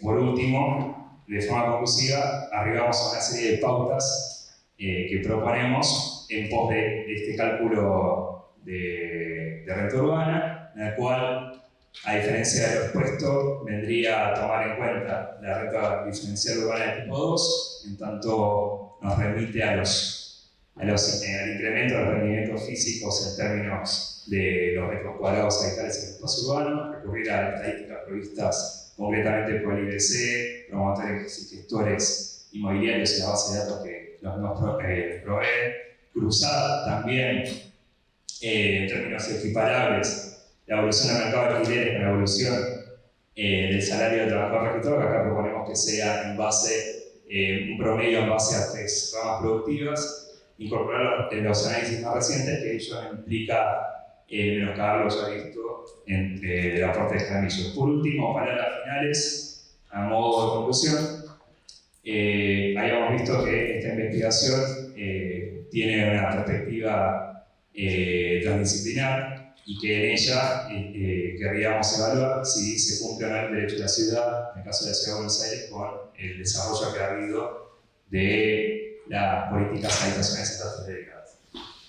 por último, de forma conclusiva, arribamos a una serie de pautas que proponemos en pos de este cálculo de renta urbana, en el cual, a diferencia de lo expuesto, vendría a tomar en cuenta la renta diferencial urbana de tipo 2, en tanto nos remite al incremento de los rendimientos físicos en términos de los metros cuadrados habitables en el espacio urbano, recurrir a las estadísticas provistas concretamente por el IBC, promotores y gestores inmobiliarios y la base de datos que nos proveen. Cruzar también, en términos equiparables, la evolución del mercado de alquileres con la evolución del salario del trabajador registrado, que acá proponemos que sea en base, un promedio en base a 3 ramas productivas, incorporar los análisis más recientes, que ello implica menoscabar lo ya visto en el aporte de Jaramillo. Por último, palabras finales, a modo de conclusión, habíamos visto que esta investigación tiene una perspectiva transdisciplinar y que en ella querríamos evaluar si se cumple o no el derecho de la ciudad, en el caso de la Ciudad de Buenos Aires, con el desarrollo que ha habido de las políticas habitacionales en estas 3 décadas.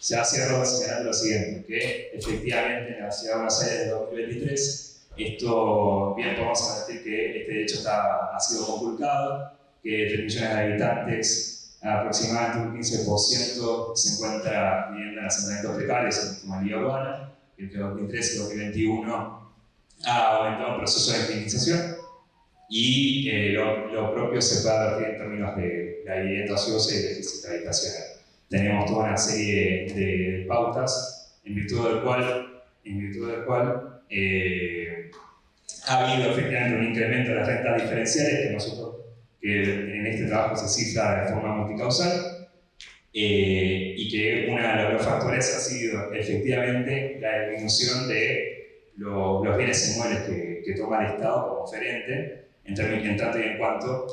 Ya cierro señalando lo siguiente, que efectivamente en la Ciudad de Buenos Aires de 2023, esto bien podemos advertir que este derecho ha sido conculcado, que 3 millones de habitantes, aproximadamente un 15% se encuentra viviendo en asentamientos precarios en informalidad urbana, que entre 2013 y 2021 ha aumentado un proceso de feminización, y lo propio se puede advertir en términos de la vivienda ociosa y déficit habitacional. Tenemos toda una serie de pautas en virtud del cual ha habido efectivamente un incremento de las rentas diferenciales que en este trabajo se cifra de forma multicausal, y que una de los factores ha sido efectivamente la disminución de los bienes inmuebles que toma el Estado como oferente, en tanto y en cuanto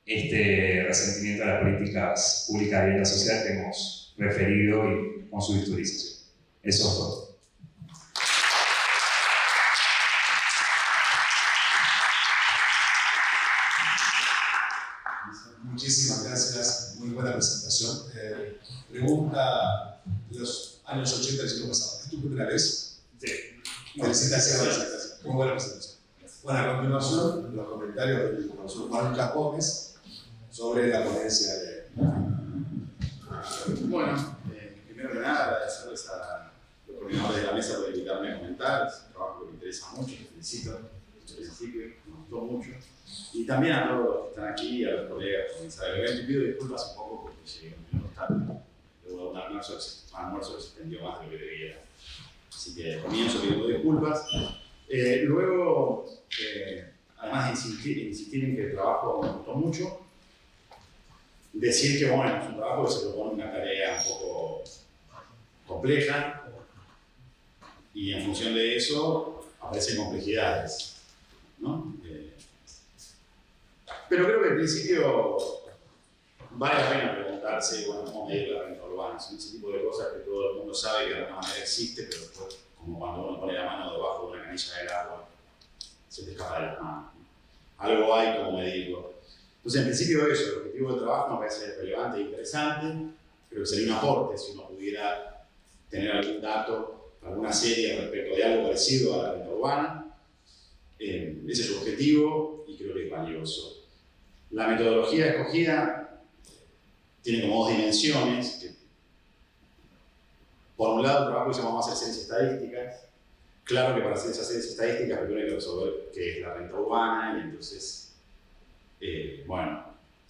este resentimiento a las políticas públicas de vivienda social que hemos referido y con su historización. Eso es todo. Muchísimas gracias, muy buena presentación. Pregunta de los años 80 del siglo pasado. ¿Es tu primera vez? Sí. Felicitaciones. Muy buena presentación. Bueno, a continuación, los comentarios del profesor Juan Lucas Gómez sobre la ponencia de... Bueno, primero que nada, agradecerles a los coordinadores de la mesa por invitarme a comentar. Es un trabajo que me interesa mucho, les felicito desde el principio, me gustó mucho. Y también a todos los que están aquí, a los colegas por comenzar el evento. Y pido disculpas un poco porque llegué un minuto tarde. Luego un almuerzo que se extendió más de lo que debía. Así que comienzo pidiendo disculpas. Luego, además de insistir en que el trabajo me gustó mucho, decir que bueno, es un trabajo que se propone una tarea un poco compleja y en función de eso aparecen complejidades, ¿no? Pero creo que al principio vale la pena preguntarse, bueno, cómo medir la renta urbana. Son ese tipo de cosas que todo el mundo sabe que de alguna manera existe, pero después, como cuando uno pone la mano debajo de una canilla del agua, se te escapa de las manos, ¿no? Algo hay como medirlo. Entonces, en principio eso, el objetivo del trabajo me parece relevante e interesante. Creo que sería un aporte si uno pudiera tener algún dato, alguna serie respecto de algo parecido a la renta urbana. Ese es su objetivo y creo que es valioso. La metodología escogida tiene como 2 dimensiones. Que, por un lado, el trabajo que llamamos hacer series estadísticas. Claro que para hacer esas series estadísticas primero hay que resolver qué es la renta urbana y entonces, bueno,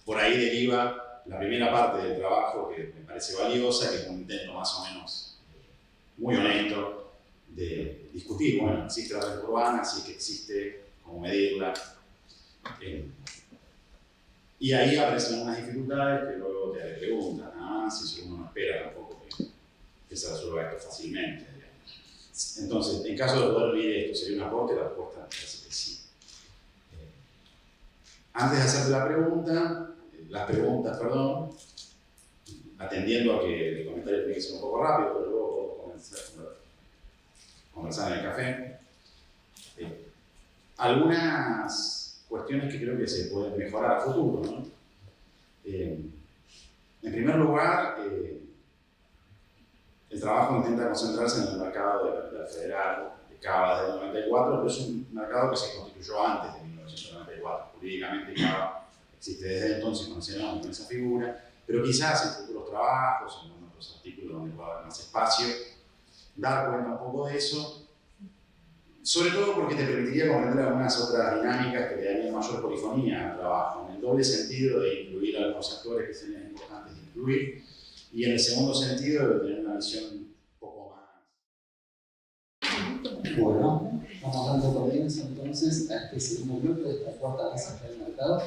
por ahí deriva la primera parte del trabajo que me parece valiosa, que es un intento más o menos muy honesto de discutir, bueno, existe la renta urbana, sí que existe, cómo medirla. Y ahí aparecen algunas dificultades que luego te preguntan, si uno no espera tampoco que se resuelva esto fácilmente. Entonces, en caso de poder medir esto, ¿sería un aporte? La respuesta me parece que sí. Antes de hacerte las preguntas, atendiendo a que el comentario tiene que ser un poco rápido, pero luego podemos conversar en el café. Algunas cuestiones que creo que se pueden mejorar a futuro, ¿no? En primer lugar, el trabajo intenta concentrarse en el mercado de capital federal, de Cava desde el 94, pero es un mercado que se constituyó antes de 1994. Jurídicamente Cava existe desde entonces, consideramos con esa figura, pero quizás en futuros trabajos, en otros artículos donde pueda haber más espacio, dar cuenta un poco de eso. sobre todo porque te permitiría comprender algunas otras dinámicas que le darían mayor polifonía al trabajo, en el doble sentido de incluir a algunos actores que serían importantes de incluir, y en el segundo sentido de tener una visión un poco más. Bueno, vamos dando comienzo entonces a este segundo bloque de esta cuarta mesa del mercado.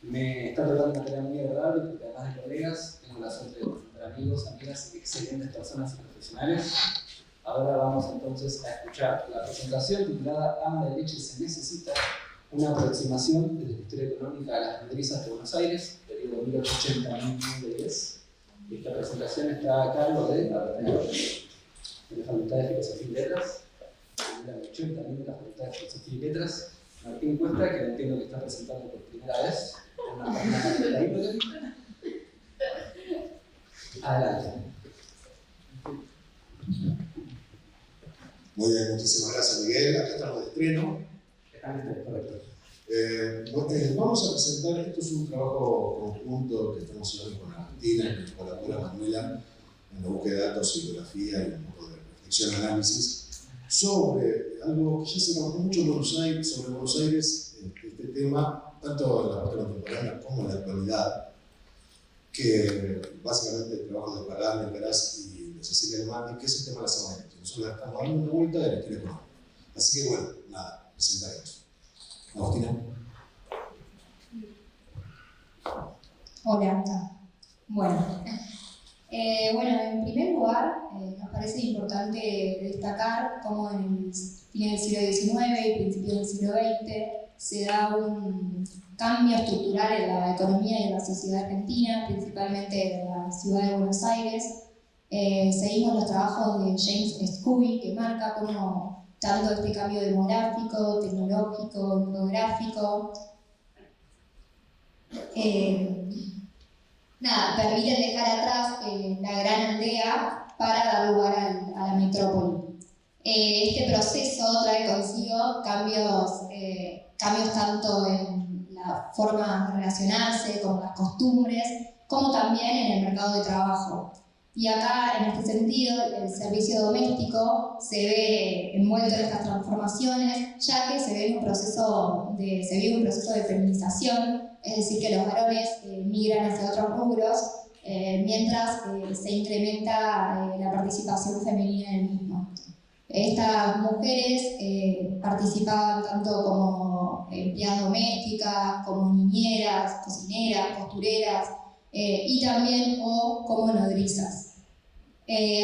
Me está tratando una tarea muy agradable porque además de colegas, tengo la suerte de presentar amigos, amigas, excelentes personas y profesionales. Ahora vamos entonces a escuchar la presentación titulada Ama de leche se necesita, una aproximación desde la historia económica a las nodrizas de Buenos Aires, periodo 1880-1910. Esta presentación está a cargo de la Facultad de Filosofía y Letras, también de la Facultad de Filosofía y Letras, Martín Cuesta, que entiendo que está presentando por primera vez una página de la índole. Adelante. Muy bien, muchísimas gracias, Miguel. Acá estamos de estreno. Correcto. Vamos a presentar, esto es un trabajo conjunto que estamos haciendo con Argentina, en que colabora Manuela en la búsqueda de datos, bibliografía y un poco de reflexión y análisis sobre algo que ya se trabajó mucho en Buenos Aires, sobre Buenos Aires, este tema, tanto en la parte contemporánea como en la actualidad, que básicamente el trabajo de Pagán, Alcaraz y de Cecilia Alemandi, que es el tema de la zona de nosotros le estamos dando una vuelta de la historia económica. Así que bueno, nada, presentaremos. Agustina. Hola. Bueno, en primer lugar, nos parece importante destacar cómo en el fin del siglo XIX y principios del siglo XX se da un cambio estructural en la economía y en la sociedad argentina, principalmente en la ciudad de Buenos Aires. Seguimos los trabajos de James Scooby, que marca cómo tanto este cambio demográfico, tecnológico, geográfico, permiten dejar atrás la gran aldea para dar lugar a la metrópoli. Este proceso trae consigo cambios tanto en la forma de relacionarse, como las costumbres, como también en el mercado de trabajo. Y acá, en este sentido, el servicio doméstico se ve envuelto en estas transformaciones, ya que se vive un proceso de feminización, es decir, que los varones migran hacia otros rubros, mientras se incrementa la participación femenina en el mismo. Estas mujeres participaban tanto como empleadas domésticas, como niñeras, cocineras, costureras, y también como nodrizas.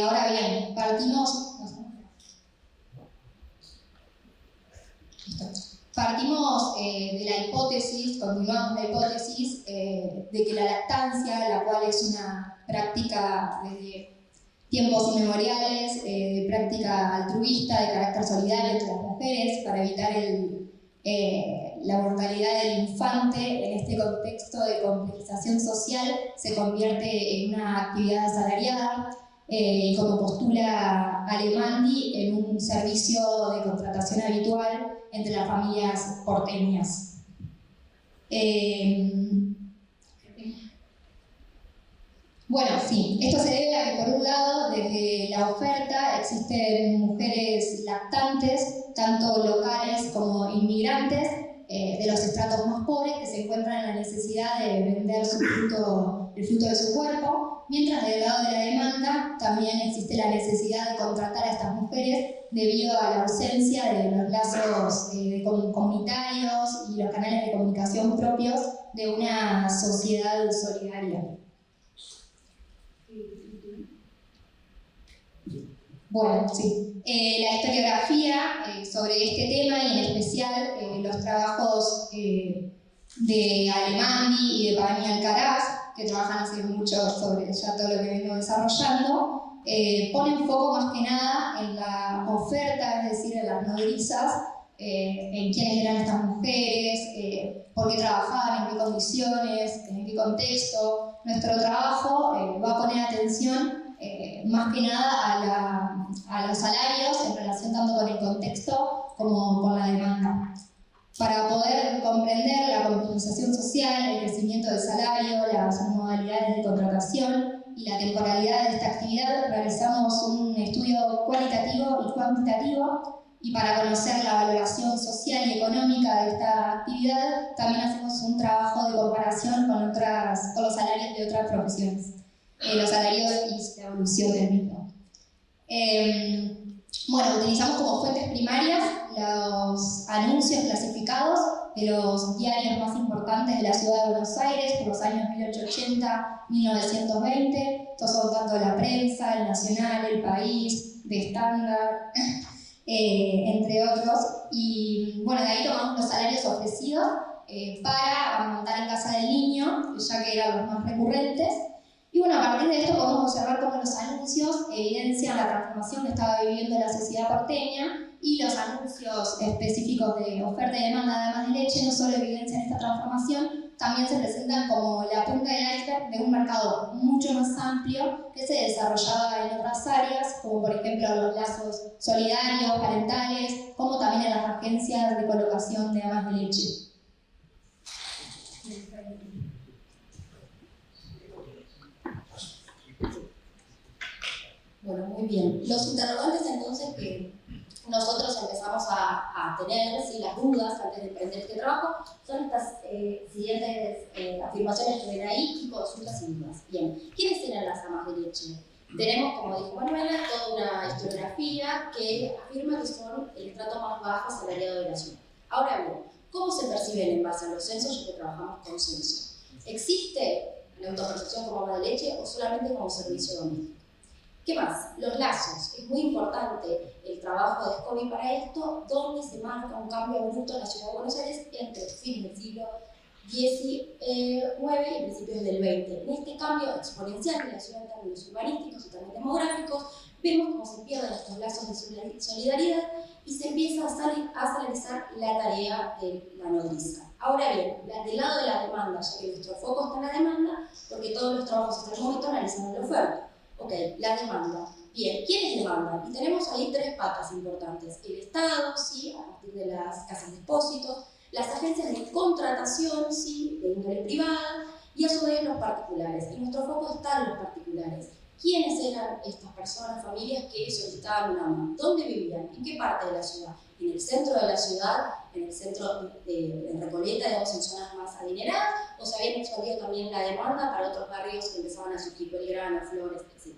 Ahora bien, partimos de la hipótesis, continuamos la hipótesis de que la lactancia, la cual es una práctica desde tiempos inmemoriales, de práctica altruista, de carácter solidario entre las mujeres, para evitar la mortalidad del infante, en este contexto de complejización social, se convierte en una actividad asalariada, como postula Alemandi, en un servicio de contratación habitual entre las familias porteñas. Esto se debe a que, por un lado, desde la oferta existen mujeres lactantes, tanto locales como inmigrantes, de los estratos más pobres, que se encuentran en la necesidad de vender el fruto de su cuerpo, mientras del lado de la demanda también existe la necesidad de contratar a estas mujeres debido a la ausencia de los lazos comunitarios y los canales de comunicación propios de una sociedad solidaria. La historiografía sobre este tema y en especial los trabajos de Alemandi y de Pagani Alcaraz, que trabajan hace mucho sobre ya todo lo que vengo desarrollando, ponen foco más que nada en la oferta, es decir, en las nodrizas, en quiénes eran estas mujeres, por qué trabajaban, en qué condiciones, en qué contexto. Nuestro trabajo va a poner atención más que nada a los salarios en relación tanto con el contexto como con la demanda. Para poder comprender la complejización social, el crecimiento del salario, las modalidades de contratación y la temporalidad de esta actividad, realizamos un estudio cualitativo y cuantitativo Y para conocer la valoración social y económica de esta actividad, también hacemos un trabajo de comparación con los salarios de otras profesiones, los salarios y la evolución del mismo. Bueno, utilizamos como fuentes primarias los anuncios clasificados de los diarios más importantes de la ciudad de Buenos Aires por los años 1880-1920. Estos son tanto La Prensa, El Nacional, El País, The Standard, entre otros. Y bueno, de ahí tomamos los salarios ofrecidos para amamantar en casa del niño, ya que eran los más recurrentes. Y bueno, a partir de esto podemos observar cómo los anuncios evidencian la transformación que estaba viviendo la sociedad porteña, y los anuncios específicos de oferta y demanda de damas de leche no solo evidencian esta transformación, también se presentan como la punta del iceberg de un mercado mucho más amplio que se desarrollaba en otras áreas, como por ejemplo los lazos solidarios, parentales, como también en las agencias de colocación de damas de leche. Bueno, muy bien. Los interrogantes entonces que nosotros empezamos a tener, ¿sí? Las dudas antes de emprender este trabajo, son estas siguientes afirmaciones que ven ahí y consultas y dudas. Bien, ¿quiénes eran las amas de leche? Tenemos, como dijo Manuela, toda una historiografía que afirma que son el estrato más bajo asalariado de la ciudad. Ahora bien, ¿cómo se perciben en base a los censos, ya que trabajamos con censo? ¿Existe la autopercepción como ama de leche o solamente como servicio doméstico? ¿Qué más? Los lazos. Es muy importante el trabajo de Scobie para esto, donde se marca un cambio abrupto en la ciudad de Buenos Aires entre fines del siglo XIX y principios del XX. En este cambio exponencial de la ciudad en términos urbanísticos y también demográficos, vemos cómo se pierden estos lazos de solidaridad y se empieza a salarizar la tarea de la nodriza. Ahora bien, del lado de la demanda, ya que nuestro foco está en la demanda, porque todos los trabajos hasta el momento analizan la oferta. Ok, la demanda. Bien, ¿quiénes demandan? Y tenemos ahí tres patas importantes. El Estado, ¿sí? A partir de las casas de depósitos, las agencias de contratación, ¿sí? De índole privada, y a su vez los particulares. Y nuestro foco está en los particulares. ¿Quiénes eran estas personas, familias que solicitaban un ama? ¿Dónde vivían? ¿En qué parte de la ciudad? ¿En el centro de la ciudad? ¿En el centro de Recoleta, digamos, en zonas más adineradas? ¿O se habían expandido también la demanda para otros barrios que empezaban a surgir Belgrano, Flores, etc.?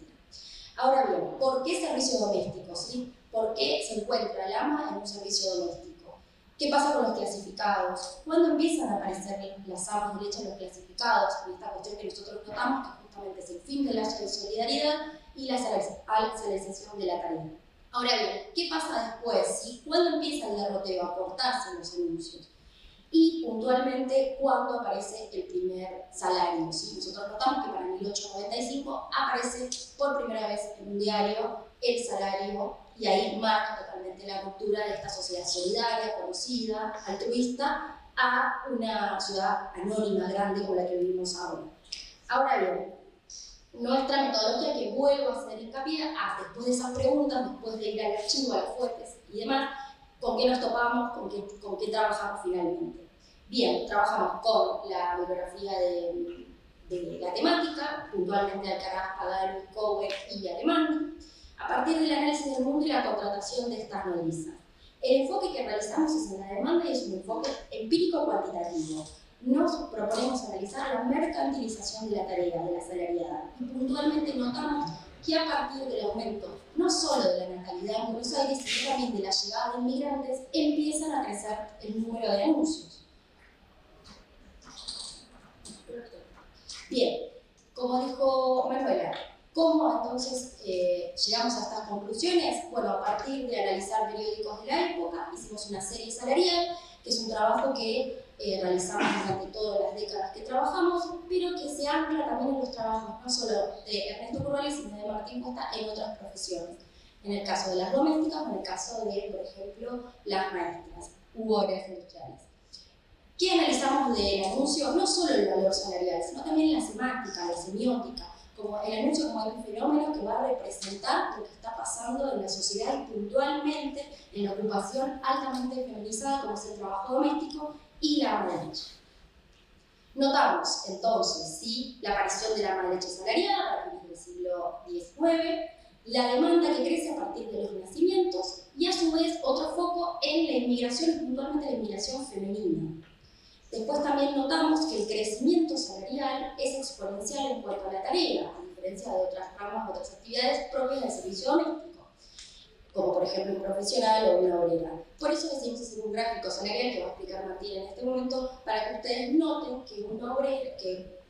Ahora bien, ¿por qué servicio doméstico? ¿Sí? ¿Por qué se encuentra el ama en un servicio doméstico? ¿Qué pasa con los clasificados? ¿Cuándo empiezan a aparecer las amas de leche en los clasificados? En esta cuestión que nosotros notamos, que justamente es el fin del lazo de solidaridad y la salarización de la tarea. Ahora bien, ¿qué pasa después? ¿Sí? ¿Cuándo empieza el derroteo a cortarse en los anuncios? Y puntualmente, ¿cuándo aparece el primer salario? ¿Sí? Nosotros notamos que para 1895 aparece por primera vez en un diario el salario, y ahí marca totalmente la ruptura de esta sociedad solidaria, conocida, altruista, a una ciudad anónima, grande, como la que vivimos ahora. Ahora bien, nuestra metodología, que vuelvo a hacer hincapié, después de esas preguntas, después de ir al archivo, a las fuentes y demás, ¿con qué nos topamos? ¿Con qué trabajamos finalmente? Bien, trabajamos con la bibliografía de la temática, puntualmente Alcaraz, Pagani, Cowen y Alemán, a partir del análisis del mundo y la contratación de estas nodrizas. El enfoque que realizamos es en la demanda y es un enfoque empírico-cuantitativo. Nos proponemos analizar la mercantilización de la tarea, de la salariada, y puntualmente notamos que a partir del aumento no solo de la natalidad en Buenos Aires, sino también de la llegada de inmigrantes, empiezan a crecer el número de anuncios. Bien, como dijo Manuela, ¿cómo entonces llegamos a estas conclusiones? Bueno, a partir de analizar periódicos de la época, hicimos una serie salarial, que es un trabajo que realizamos durante todas las décadas que trabajamos, pero que se ancla también en los trabajos no solo de Ernesto Corrales, sino de Martín Costa en otras profesiones. En el caso de las domésticas, o en el caso de, por ejemplo, las maestras u obras industriales. ¿Qué analizamos del anuncio? No solo el valor salarial, sino también la semántica, la semiótica, como el anuncio como un fenómeno que va a representar lo que está pasando en la sociedad y puntualmente en la ocupación altamente feminizada como es el trabajo doméstico y la ama de leche. Notamos entonces, ¿sí?, la aparición de la ama de leche salariada a partir del siglo XIX, la demanda que crece a partir de los nacimientos y a su vez otro foco en la inmigración, y puntualmente la inmigración femenina. Después también notamos que el crecimiento salarial es exponencial en cuanto a la tarea, a diferencia de otras ramas, otras actividades propias del servicio doméstico, como por ejemplo un profesional o una obrera. Por eso decidimos hacer un gráfico salarial que va a explicar Martín en este momento, para que ustedes noten que una obrera,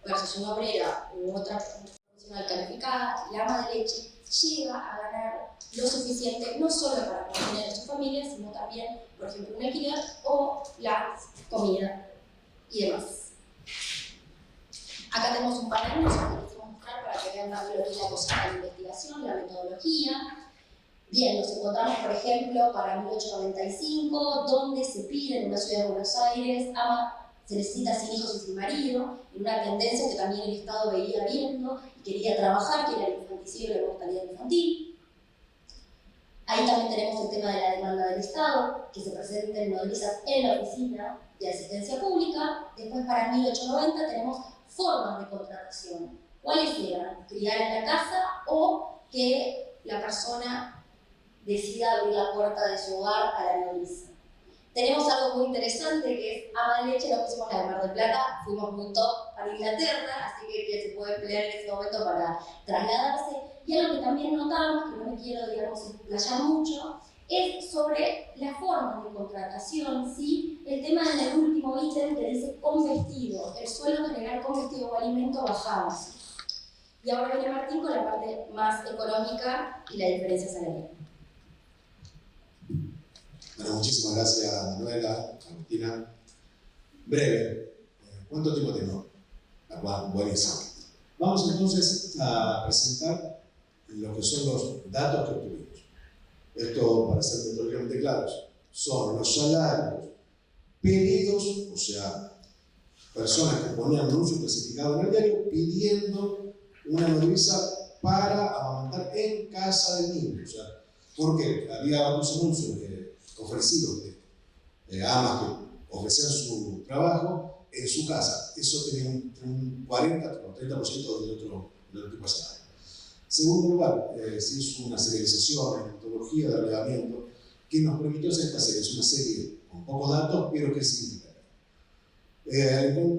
versus una obrera u otra profesional calificada, la ama de leche, llega a ganar lo suficiente no solo para mantener a su familia, sino también, por ejemplo, un alquiler o la comida y demás. Acá tenemos un panel que les vamos a mostrar para que vean también lo que es la cosa de la investigación, la metodología. Bien, nos encontramos, por ejemplo, para 1895, donde se pide en una ciudad de Buenos Aires, se necesita sin hijos y sin marido, en una tendencia que también el Estado veía viendo y quería trabajar, que era el infanticidio y la mortalidad infantil. Ahí también tenemos el tema de la demanda del Estado, que se presenten nodrizas en la oficina de asistencia pública. Después, para 1890, tenemos formas de contratación. ¿Cuáles eran? Criar en la casa o que la persona decida abrir la puerta de su hogar a la nodriza. Tenemos algo muy interesante que es ama de leche, nos pusimos la de Mar del Plata, fuimos muy top para Inglaterra, así que se puede emplear en ese momento para trasladarse. Y algo que también notamos, que no me quiero, digamos, explayar mucho, es sobre las formas de contratación, ¿sí? El tema del último ítem que dice con vestido, el sueldo general con vestido o alimento bajaba. Y ahora viene Martín con la parte más económica y la diferencia salarial. Bueno, muchísimas gracias, Manuela, Agustina. Breve, ¿cuánto tiempo tengo? Buenísimo. Vamos entonces a presentar lo que son los datos que obtuvimos. Esto, para ser metodológicamente claros, son los salarios pedidos, o sea, personas que ponían un anuncio clasificado en el diario pidiendo una nodriza para amamantar en casa del niño. O sea, porque había otros anuncios ofrecidos de amas que ofrecían su trabajo en su casa. Eso tenía un 40 o 30% del otro tipo de salario. Segundo lugar, se hizo una serialización, una metodología de relevamiento que nos permitió hacer esta serie. Es una serie con pocos datos, pero que es significativa.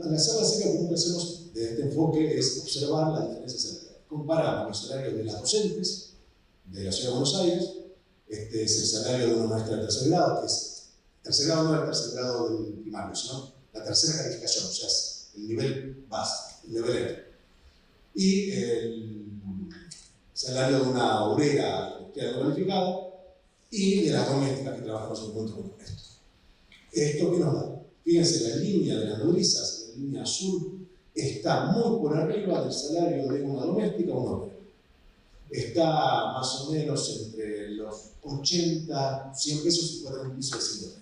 Al hacer la serie, lo primero que hacemos de este enfoque es observar la diferencia salarial. Comparamos los salarios de las docentes de la Ciudad de Buenos Aires. Este es el salario de una maestra de tercer grado, que es tercer grado, no el tercer grado del primario, sino la tercera calificación, o sea, es el nivel base, el nivel E. Y el salario de una obrera industrial no calificada y de las domésticas que trabajan en su encuentro con esto. ¿Esto qué nos da? Fíjense, la línea de las nodrizas, la línea azul, está muy por arriba del salario de una doméstica o una obrera. Está más o menos entre los 80, 100 pesos y puede tener un piso de 130.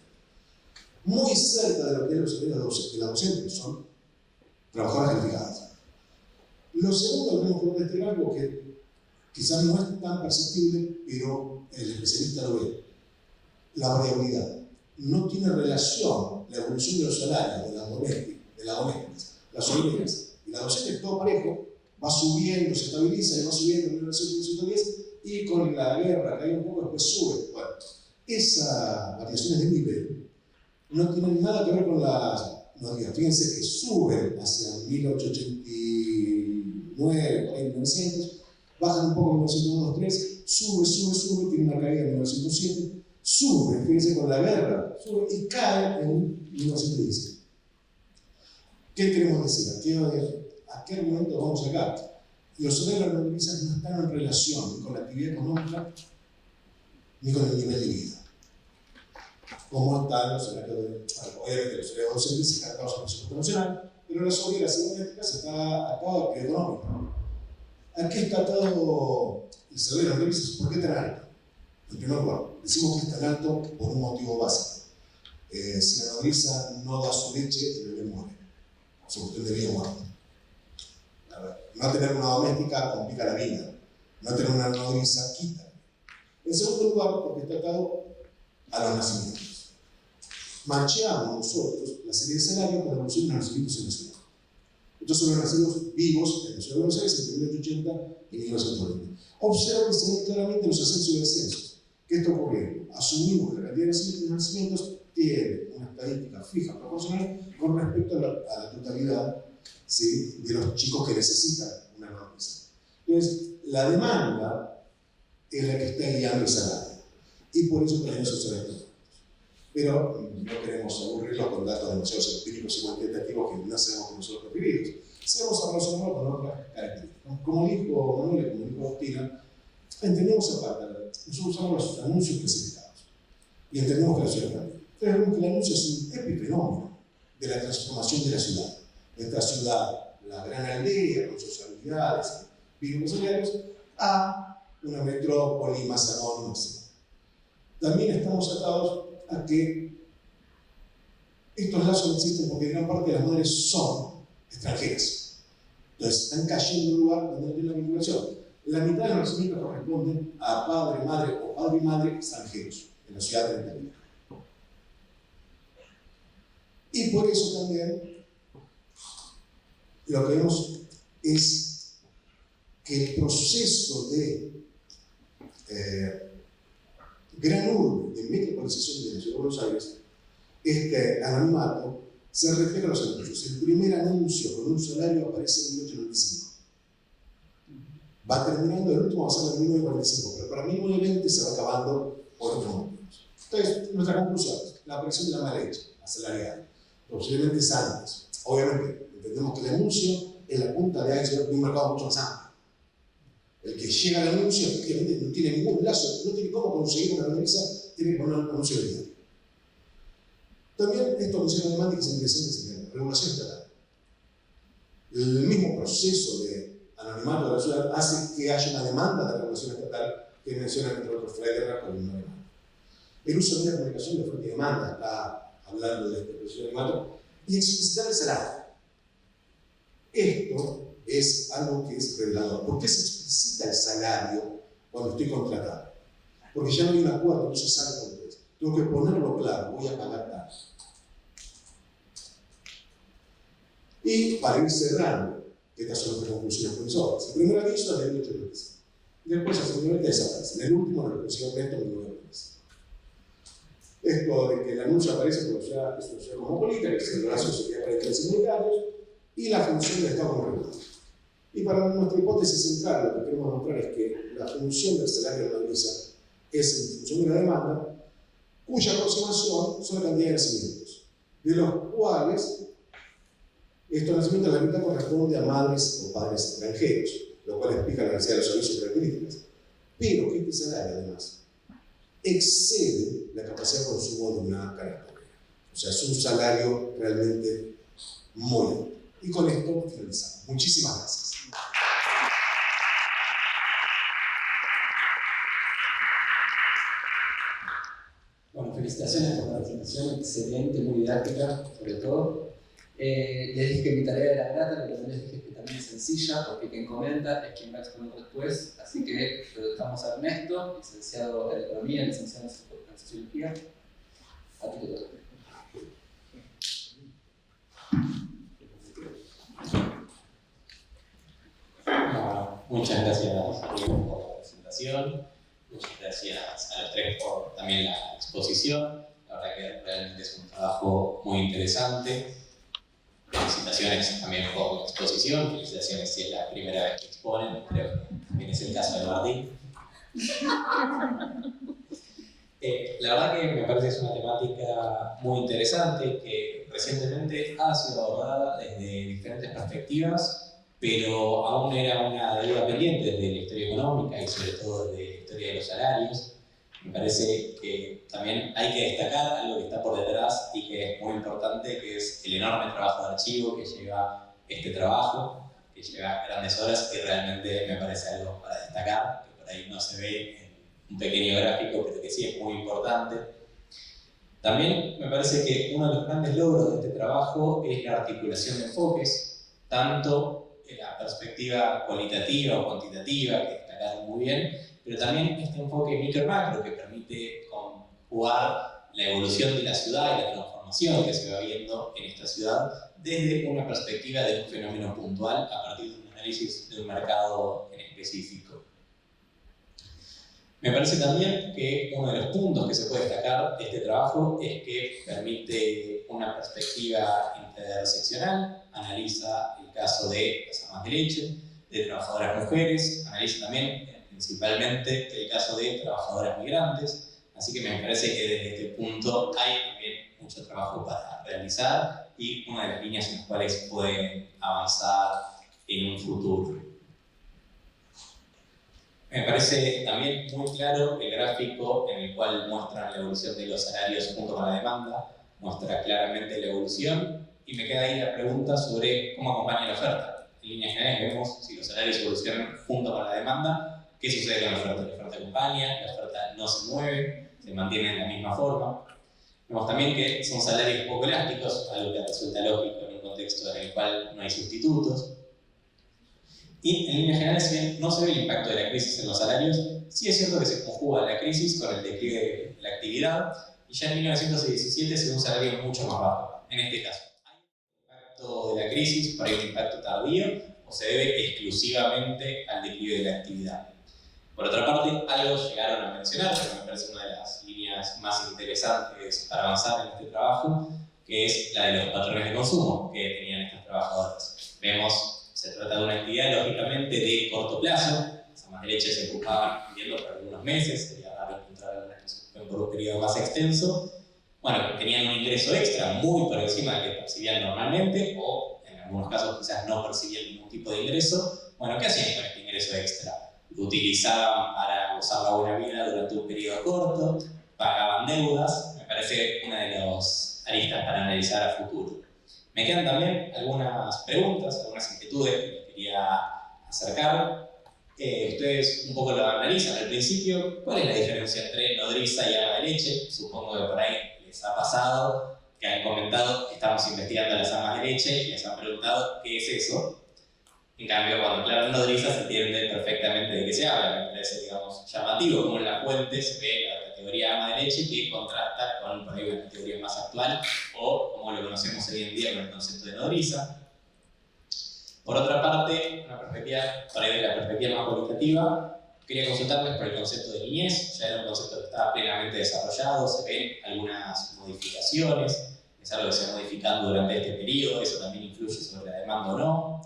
Muy cerca de lo que es los salarios de la docente, que son trabajadoras calificadas. Lo segundo que tenemos que ver es algo que quizás no es tan perceptible, pero el especialista lo ve. La variabilidad. No tiene relación la evolución de los salarios de las domésticas, las obreras y la docente, todo parejo, va subiendo, se estabiliza y va subiendo en 1910 y con la guerra cae un poco, después sube. Bueno, esas variaciones de nivel no tienen nada que ver con las nodrizas. Fíjense que suben hacia 1889, 1900, bajan un poco en 1902-3, sube, tiene una caída en 1907, sube, fíjense con la guerra, sube y cae en 1917. ¿Qué queremos decir? ¿A qué argumento vamos a sacar? Los salarios de las nodrizas no están en relación ni con la actividad económica ni con el nivel de vida. ¿Cómo están los salarios obviamente los salarios docentes están atados al presupuesto nacional, pero las obreras y domésticas está atado a la actividad económica. ¿A qué está atado el salario de las nodrizas? ¿Por qué tan alto? En primer lugar, decimos que es tan alto por un motivo básico. Si la nodriza no da su leche, el bebé muere. O sea, usted debía muerto. No tener una doméstica complica la vida. No tener una nodriza quita. En segundo lugar, porque está atado a los nacimientos. Macheamos nosotros la serie de salarios con la evolución de los nacimientos en la ciudad. Estos son los nacidos vivos en la ciudad de Buenos Aires entre 1880 y 1920. Observen que se ven claramente los ascensos y descensos. ¿Qué está ocurriendo? Asumimos que la cantidad de nacimientos tiene una estadística fija, proporcional, con respecto a la totalidad, ¿sí?, de los chicos que necesitan una normización. Entonces, la demanda es la que está guiando esa área. Y por eso tenemos esos elementos. Pero no queremos aburrirlos con datos demasiado empíricos y cuantitativos que no sabemos que nosotros preferidos. Si vamos a relacionarlo con otras características. Como dijo Manuel y como dijo Agustina, entendemos aparte, nosotros usamos los anuncios clasificados y entendemos que la ciudad cambia. Entonces vemos que el anuncio es un epifenómeno de la transformación de la ciudad. Esta ciudad, la gran aldea, con sus habilidades, vínculos sociales, a una metrópoli más anónima. También estamos atados a que estos lazos existen porque gran parte de las madres son extranjeras. Entonces están cayendo en un lugar donde no tienen la vinculación. La mitad de los nacimientos corresponden a padre, madre o padre y madre extranjeros en la ciudad de Italia. Y por eso también lo que vemos es que el proceso de gran urbe, de metropolización de la ciudad de Buenos Aires, este anonimato se refleja en los anuncios. El primer anuncio con un salario aparece en 1895. Va terminando, el último va a ser en 1945, pero para 1920 se va acabando por otros motivos. Entonces, nuestra conclusión es la aparición de la mala leche asalariada, posiblemente es antes. Obviamente, entendemos que el anuncio es la punta de iceberg de un mercado mucho más amplio. El que llega al anuncio, efectivamente, no tiene ningún lazo, no tiene cómo conseguir una nodriza, tiene que poner un anuncio de diario. También esto menciona demanda que es interesante, regulación estatal. El mismo proceso de anonimato de la ciudad hace que haya una demanda de regulación estatal que menciona, entre otros, Federer con una demanda. El uso de la comunicación de oferta y demanda está hablando de este proceso de anonimato y explicitar el salario. Esto es algo que es revelador. ¿Por qué se explicita el salario cuando estoy contratado? Porque ya no hay un acuerdo, no se sabe cuánto es. Tengo que ponerlo claro, voy a pagar tanto. Y para ir cerrando, estas son nuestras conclusiones provisoras. El primer aviso es de 1895. Después, simplemente desaparece. En el último, la reconocida Ernesto en 1995. Esto de que el anuncio aparece por ya es una ciudad cosmopolita, que es el brazo social para los comunitarios, y la función del Estado como regulador. Y para nuestra hipótesis central, lo que queremos mostrar es que la función del salario de la nodriza es en función de la demanda, cuya aproximación son la cantidad de nacimientos, de los cuales estos nacimientos la mitad corresponde a madres o padres extranjeros, lo cual explica la necesidad de los servicios y características. Pero que este salario, además, excede la capacidad de consumo de una característica. O sea, es un salario realmente muy alto. Y con esto finalizamos. Muchísimas gracias. Bueno, felicitaciones por la presentación, excelente, muy didáctica, sobre todo. Les dije que mi tarea era grata, pero no les dije que también es sencilla, porque quien comenta es quien va a exponer después. Así que lo dejamos a Ernesto, licenciado en Economía, licenciado en Sociología. A ti te toca. Muchas gracias por la presentación, muchas gracias a los tres por también la exposición. La verdad que realmente es un trabajo muy interesante. Felicitaciones también por la exposición, felicitaciones si es la primera vez que exponen, creo que también es el caso de Martín. La verdad que me parece que es una temática muy interesante que recientemente ha sido abordada desde diferentes perspectivas, pero aún era una deuda pendiente desde la historia económica y sobre todo desde la historia de los salarios. Me parece que también hay que destacar algo que está por detrás y que es muy importante, que es el enorme trabajo de archivo que lleva este trabajo, que lleva grandes horas y realmente me parece algo para destacar, que por ahí no se ve en un pequeño gráfico, pero que sí es muy importante. También me parece que uno de los grandes logros de este trabajo es la articulación de enfoques, tanto en la perspectiva cualitativa o cuantitativa, que destacaron muy bien, pero también este enfoque micro-macro que permite conjugar la evolución de la ciudad y la transformación que se va viendo en esta ciudad desde una perspectiva de un fenómeno puntual a partir de un análisis de un mercado en específico. Me parece también que uno de los puntos que se puede destacar de este trabajo es que permite una perspectiva interseccional, analiza el caso de las amas de leche, de trabajadoras mujeres, analiza también principalmente el caso de trabajadoras migrantes, así que me parece que desde este punto hay también mucho trabajo para realizar y una de las líneas en las cuales pueden avanzar en un futuro. Me parece también muy claro el gráfico en el cual muestran la evolución de los salarios junto con la demanda, muestra claramente la evolución y me queda ahí la pregunta sobre cómo acompaña la oferta. En líneas generales vemos si los salarios evolucionan junto con la demanda, qué sucede con la oferta. La oferta acompaña, la oferta no se mueve, se mantiene en la misma forma. Vemos también que son salarios poco elásticos, algo que resulta lógico en un contexto en el cual no hay sustitutos. Y en líneas generales, si bien no se ve el impacto de la crisis en los salarios, sí es cierto que se conjuga la crisis con el declive de la actividad, y ya en 1917 se ve un salario mucho más bajo. En este caso, ¿hay un impacto de la crisis, por ahí un impacto tardío, o se debe exclusivamente al declive de la actividad? Por otra parte, algo llegaron a mencionar, que me parece una de las líneas más interesantes para avanzar en este trabajo, que es la de los patrones de consumo que tenían estas trabajadoras. Vemos, se trata de una actividad lógicamente de corto plazo, las amas de leche se ocupaban viviendo por algunos meses, sería raro encontrar algunas que se ocupen por un periodo más extenso. Bueno, tenían un ingreso extra muy por encima del que percibían normalmente, o en algunos casos quizás no percibían ningún tipo de ingreso. Bueno, ¿qué hacían con este ingreso extra? Lo utilizaban para gozar la buena vida durante un periodo corto, pagaban deudas, me parece una de las aristas para analizar a futuro. Me quedan también algunas preguntas, algunas inquietudes que les quería acercar. Ustedes un poco lo analizan al principio. ¿Cuál es la diferencia entre nodriza y ama de leche? Supongo que por ahí les ha pasado que han comentado que estamos investigando las amas de leche y les han preguntado qué es eso. En cambio, cuando aclaran nodriza se entiende perfectamente de qué se habla. Me parece, digamos, llamativo como en la fuente se ve la categoría ama de leche que contrasta con por ahí una categoría más actual o como lo conocemos hoy en día con el concepto de nodriza. Por otra parte, una perspectiva, por ahí de la perspectiva más cualitativa, quería consultarles por el concepto de niñez. Ya era un concepto que estaba plenamente desarrollado, se ven algunas modificaciones, es algo que se va modificando durante este periodo, eso también influye sobre la demanda o no.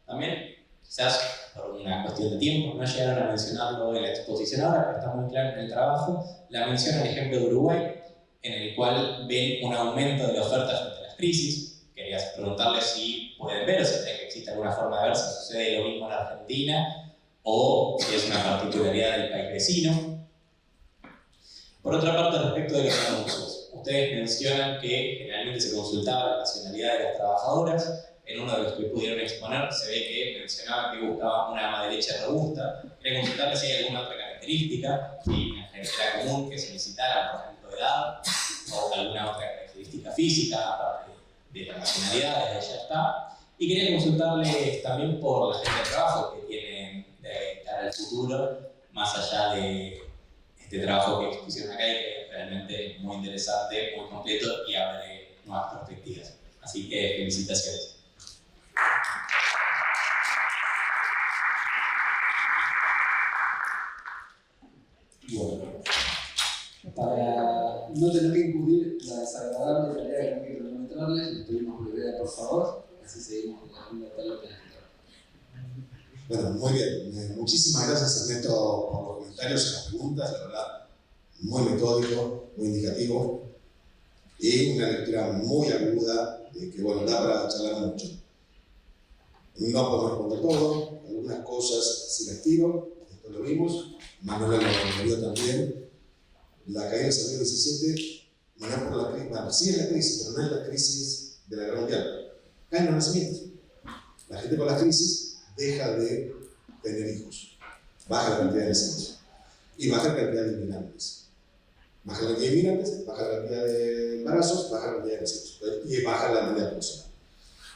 También, quizás por una cuestión de tiempo, no llegaron a mencionarlo en la exposición ahora, pero está muy claro en el trabajo, la menciona el ejemplo de Uruguay, en el cual ven un aumento de la oferta frente a las crisis. Quería preguntarles si pueden ver o si creen que existe alguna forma de ver si sucede lo mismo en Argentina o si es una particularidad del país vecino. Por otra parte, respecto de los anuncios, ustedes mencionan que generalmente se consultaba la nacionalidad de las trabajadoras. En uno de los que pudieron exponer se ve que mencionaba que buscaba una ama de leche robusta. Quería consultarles si hay alguna otra característica, si era común que se necesitara, por ejemplo, edad o alguna otra característica física, aparte de la nacionalidad, desde ya está. Y quería consultarles también por la agenda de trabajo que tienen de cara al futuro, más allá de este trabajo que expusieron acá y que es realmente muy interesante, muy completo y abre nuevas perspectivas. Así que felicitaciones. Bueno, para no tener que incurrir la desagradable tarea de tener que cronometrarles, les pedimos brevedad, por favor, así seguimos con la agenda tal lo que Bueno, muy bien. Muchísimas gracias, Ernesto, por los comentarios y las preguntas. La verdad, muy metódico, muy indicativo y una lectura muy aguda que, bueno, da para charlar mucho. No podemos responder todo, algunas cosas sí las tiro, después lo vimos. Manuela lo vio también. La caída del salario 17 no es por la crisis, bueno, sí es la crisis, pero no es la crisis de la guerra mundial. Caen los nacimientos. La gente con la crisis deja de tener hijos, baja la cantidad de nacimientos y baja la cantidad de inmigrantes. Baja la cantidad de inmigrantes, baja la cantidad de embarazos, baja la cantidad de nacimientos y baja la cantidad de personas.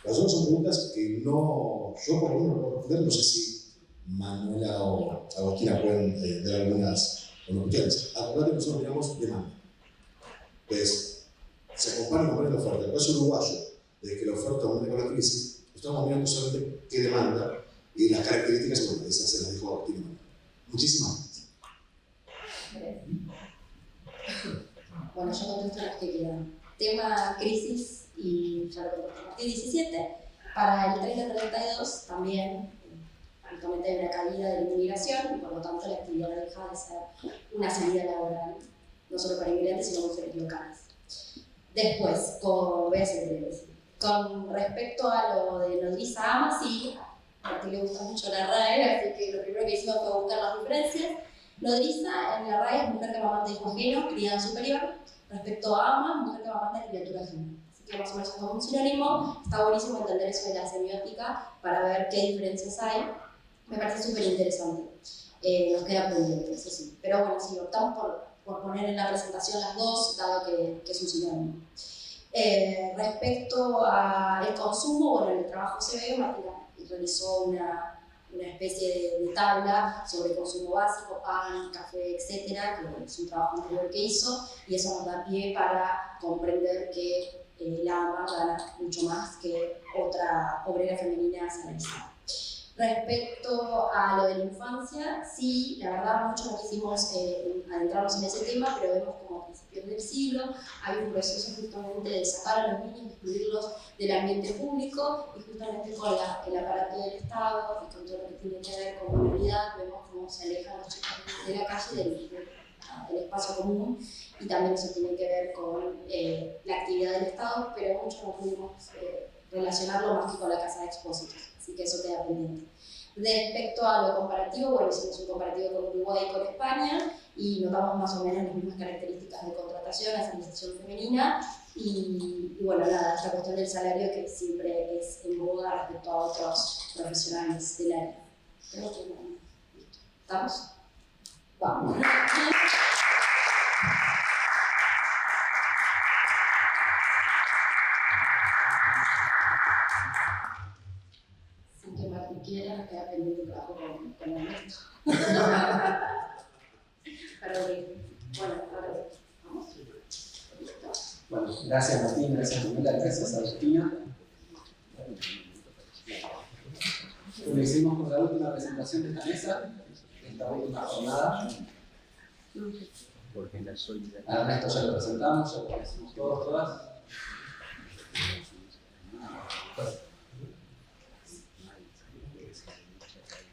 Las otras son preguntas que no, yo por lo menos no puedo responder, no sé si Manuela o Agostina pueden dar algunas cuestiones. Acordate que nosotros miramos demanda. Entonces, se compara con la oferta. El caso uruguayo, de que la oferta aumente con la crisis, estamos mirando solamente qué demanda y las características, bueno, esas se las dijo Agostina. Muchísimas gracias. justo las que quedan. Tema crisis, y ya lo compartí, 17. Para el 30-32 también, justamente hay una caída de la inmigración, y por lo tanto la actividad deja de ser una salida laboral, no solo para inmigrantes, sino mujeres locales. Después, con respecto a lo de nodriza ama, sí, a ti le gusta mucho la RAE, así que lo primero que hicimos fue buscar las diferencias. Nodriza en la RAE es mujer que amamanta hijo ajeno, criada superior. Respecto a ama, mujer que amamanta criatura ajena. Así que más o menos es como un sinónimo. Está buenísimo entender eso de la semiótica para ver qué diferencias hay. Me parece súper interesante. Nos queda pendiente, eso sí. Pero bueno, sí, optamos por poner en la presentación las dos, dado que es un sinónimo. Respecto al consumo, bueno, en el trabajo se ve, Martina realizó una especie de tabla sobre consumo básico, pan, café, etcétera, que es un trabajo anterior que hizo, y eso nos da pie para comprender que la ama gana mucho más que otra obrera femenina salarizada. Respecto a lo de la infancia, sí, la verdad mucho no quisimos adentrarnos en ese tema, pero vemos como a principios del siglo hay un proceso justamente de sacar a los niños, excluirlos del ambiente público, y justamente con el aparato del Estado y con todo lo que tiene que ver con movilidad, vemos cómo se alejan los chicos de la calle del espacio común, y también eso tiene que ver con la actividad del Estado, pero mucho no pudimos relacionarlo más que con la casa de expósitos, así que eso queda pendiente. Respecto a lo comparativo, bueno, hicimos un comparativo con Uruguay y con España y notamos más o menos las mismas características de contratación, asignación femenina y bueno, nada, esta cuestión del salario que siempre es en boga respecto a otros profesionales del área. Creo que no. ¿Estamos? Vamos. Que Martín quiera, queda pendiente un trabajo con Ernesto. Bueno, vamos. Bueno, gracias Martín, gracias Manuela, gracias Agustina. Bueno, hicimos con la última presentación de esta mesa, esta última jornada. A Ernesto ya lo presentamos, ya lo conocemos todos, todas.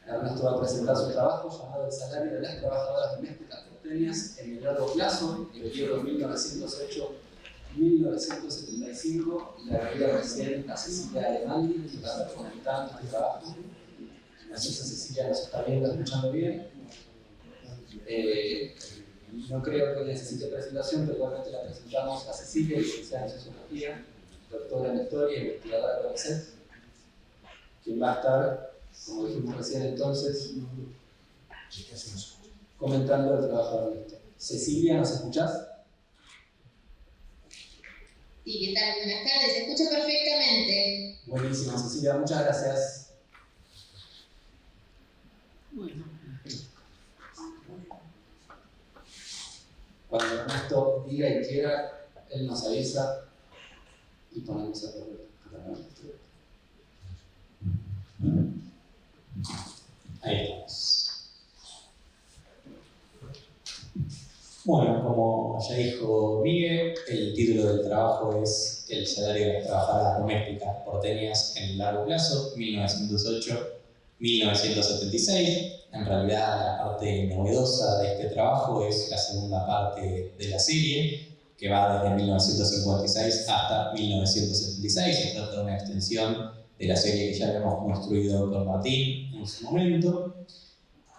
Ernesto va a presentar su trabajo llamado El salario de las trabajadoras domésticas porteñas en el largo plazo, el periodo 1908-1975, y le agregué recién a Cecilia Alemán, que va a estar comentando este trabajo. No sé si Cecilia nos está viendo, escuchando bien. No creo que necesite presentación, pero igualmente la presentamos a Cecilia, licenciada en Sociología, doctora en Historia e investigadora de CONICET, quien va a estar, como dijimos recién entonces, comentando el trabajo de Ernesto. Cecilia, ¿nos escuchás? Sí, ¿qué tal? Buenas tardes, se escucha perfectamente. Buenísimo, Cecilia, muchas gracias. Bueno. Cuando Ernesto diga y quiera, él nos avisa y ponemos a correr. Ahí estamos. Bueno, como ya dijo Miguel, el título del trabajo es El salario de las trabajadoras domésticas porteñas en el largo plazo, 1908-1976. En realidad, la parte novedosa de este trabajo es la segunda parte de la serie, que va desde 1956 hasta 1976. Se trata de una extensión de la serie que ya habíamos construido con Martín en su momento.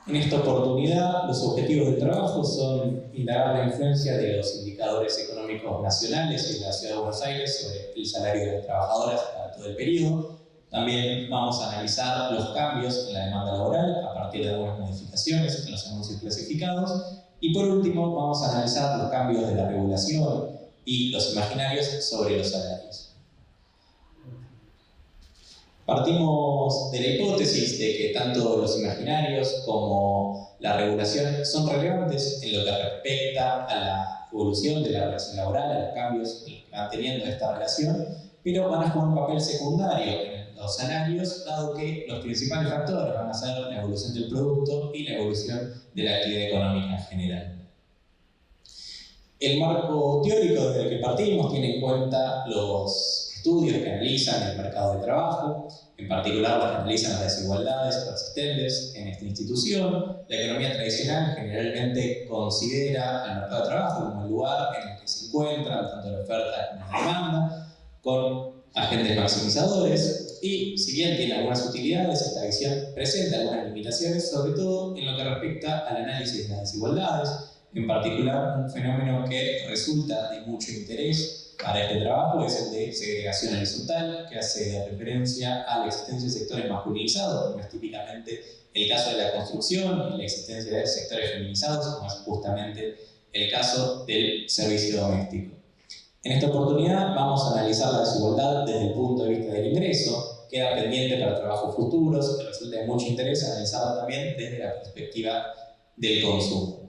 En esta oportunidad, los objetivos del trabajo son indagar la influencia de los indicadores económicos nacionales y de la Ciudad de Buenos Aires sobre el salario de las trabajadoras para todo el periodo. También vamos a analizar los cambios en la demanda laboral a partir de algunas modificaciones que los anuncios clasificados. Y por último, vamos a analizar los cambios de la regulación y los imaginarios sobre los salarios. Partimos de la hipótesis de que tanto los imaginarios como la regulación son relevantes en lo que respecta a la evolución de la relación laboral, a los cambios que van teniendo esta relación, pero van a jugar un papel secundario en los salarios, dado que los principales factores van a ser la evolución del producto y la evolución de la actividad económica en general. El marco teórico desde el que partimos tiene en cuenta los estudios que analizan el mercado de trabajo, en particular los que analizan las desigualdades persistentes en esta institución. La economía tradicional generalmente considera al mercado de trabajo como el lugar en el que se encuentran tanto la oferta como la demanda, con agentes maximizadores, y si bien tiene algunas utilidades, esta visión presenta algunas limitaciones, sobre todo en lo que respecta al análisis de las desigualdades, en particular un fenómeno que resulta de mucho interés para este trabajo es el de segregación horizontal, que hace referencia a la existencia de sectores masculinizados, como es típicamente el caso de la construcción, y la existencia de sectores feminizados, como es justamente el caso del servicio doméstico. En esta oportunidad vamos a analizar la desigualdad desde el punto de vista del ingreso. Queda pendiente para trabajos futuros, que resulta de mucho interés analizarlo también desde la perspectiva del consumo.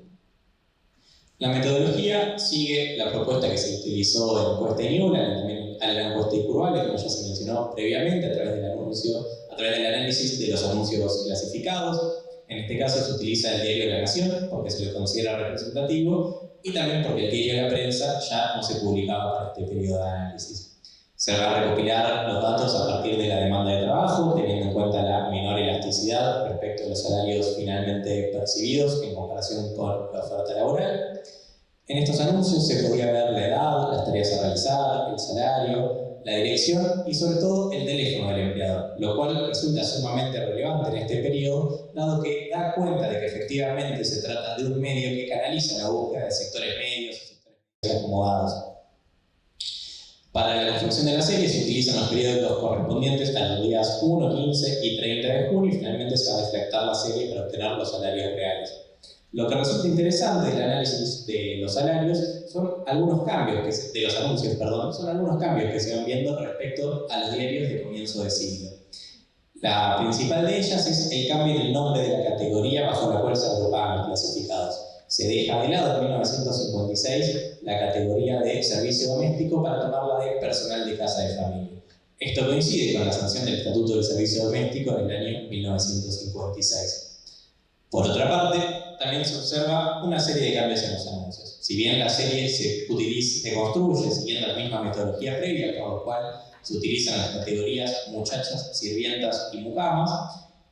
La metodología sigue la propuesta que se utilizó en encuesta Newland, también a la encuesta Icurvale, como ya se mencionó previamente, a través del análisis de los anuncios clasificados. En este caso se utiliza el diario La Nación, porque se lo considera representativo, y también porque el diario La Prensa ya no se publicaba para este periodo de análisis. Se va a recopilar los datos a partir de la demanda de trabajo, teniendo en cuenta la menor elasticidad respecto a los salarios finalmente percibidos en comparación con la oferta laboral. En estos anuncios se podía ver la edad, las tareas a realizar, el salario, la dirección y sobre todo el teléfono del empleador, lo cual resulta sumamente relevante en este periodo, dado que da cuenta de que efectivamente se trata de un medio que canaliza la búsqueda de sectores medios y sectores medios acomodados. Para la construcción de la serie se utilizan los periodos correspondientes a los días 1, 15 y 30 de junio y finalmente se va a deflactar la serie para obtener los salarios reales. Lo que resulta interesante del análisis de los salarios son algunos cambios de los anuncios, son algunos cambios que se van viendo respecto a los diarios de comienzo de siglo. La principal de ellas es el cambio del nombre de la categoría bajo la cual se agrupaban los clasificados. Se deja de lado en 1956 la categoría de servicio doméstico para tomarla de personal de casa de familia. Esto coincide con la sanción del Estatuto del Servicio Doméstico en el año 1956. Por otra parte, también se observa una serie de cambios en los anuncios. Si bien la serie se construye siguiendo la misma metodología previa, por lo cual se utilizan las categorías muchachas, sirvientas y mucamas,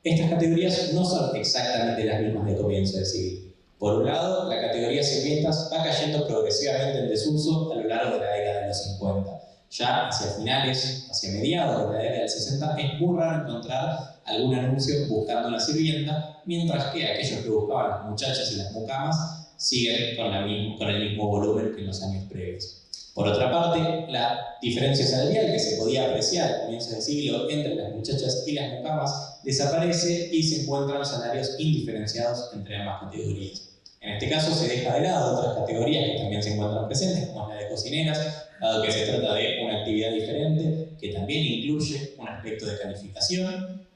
estas categorías no son exactamente las mismas de comienzo de siglo. Por un lado, la categoría sirvientas va cayendo progresivamente en desuso a lo largo de la década de los 50. Ya hacia finales, hacia mediados de la década del 60, es muy raro encontrar algún anuncio buscando una sirvienta, mientras que aquellos que buscaban las muchachas y las mucamas siguen con el mismo volumen que en los años previos. Por otra parte, la diferencia salarial que se podía apreciar a comienzos de siglo entre las muchachas y las mucamas desaparece y se encuentran salarios indiferenciados entre ambas categorías. En este caso se deja de lado otras categorías que también se encuentran presentes, como la de cocineras, dado que se trata de una actividad diferente que también incluye un aspecto de calificación,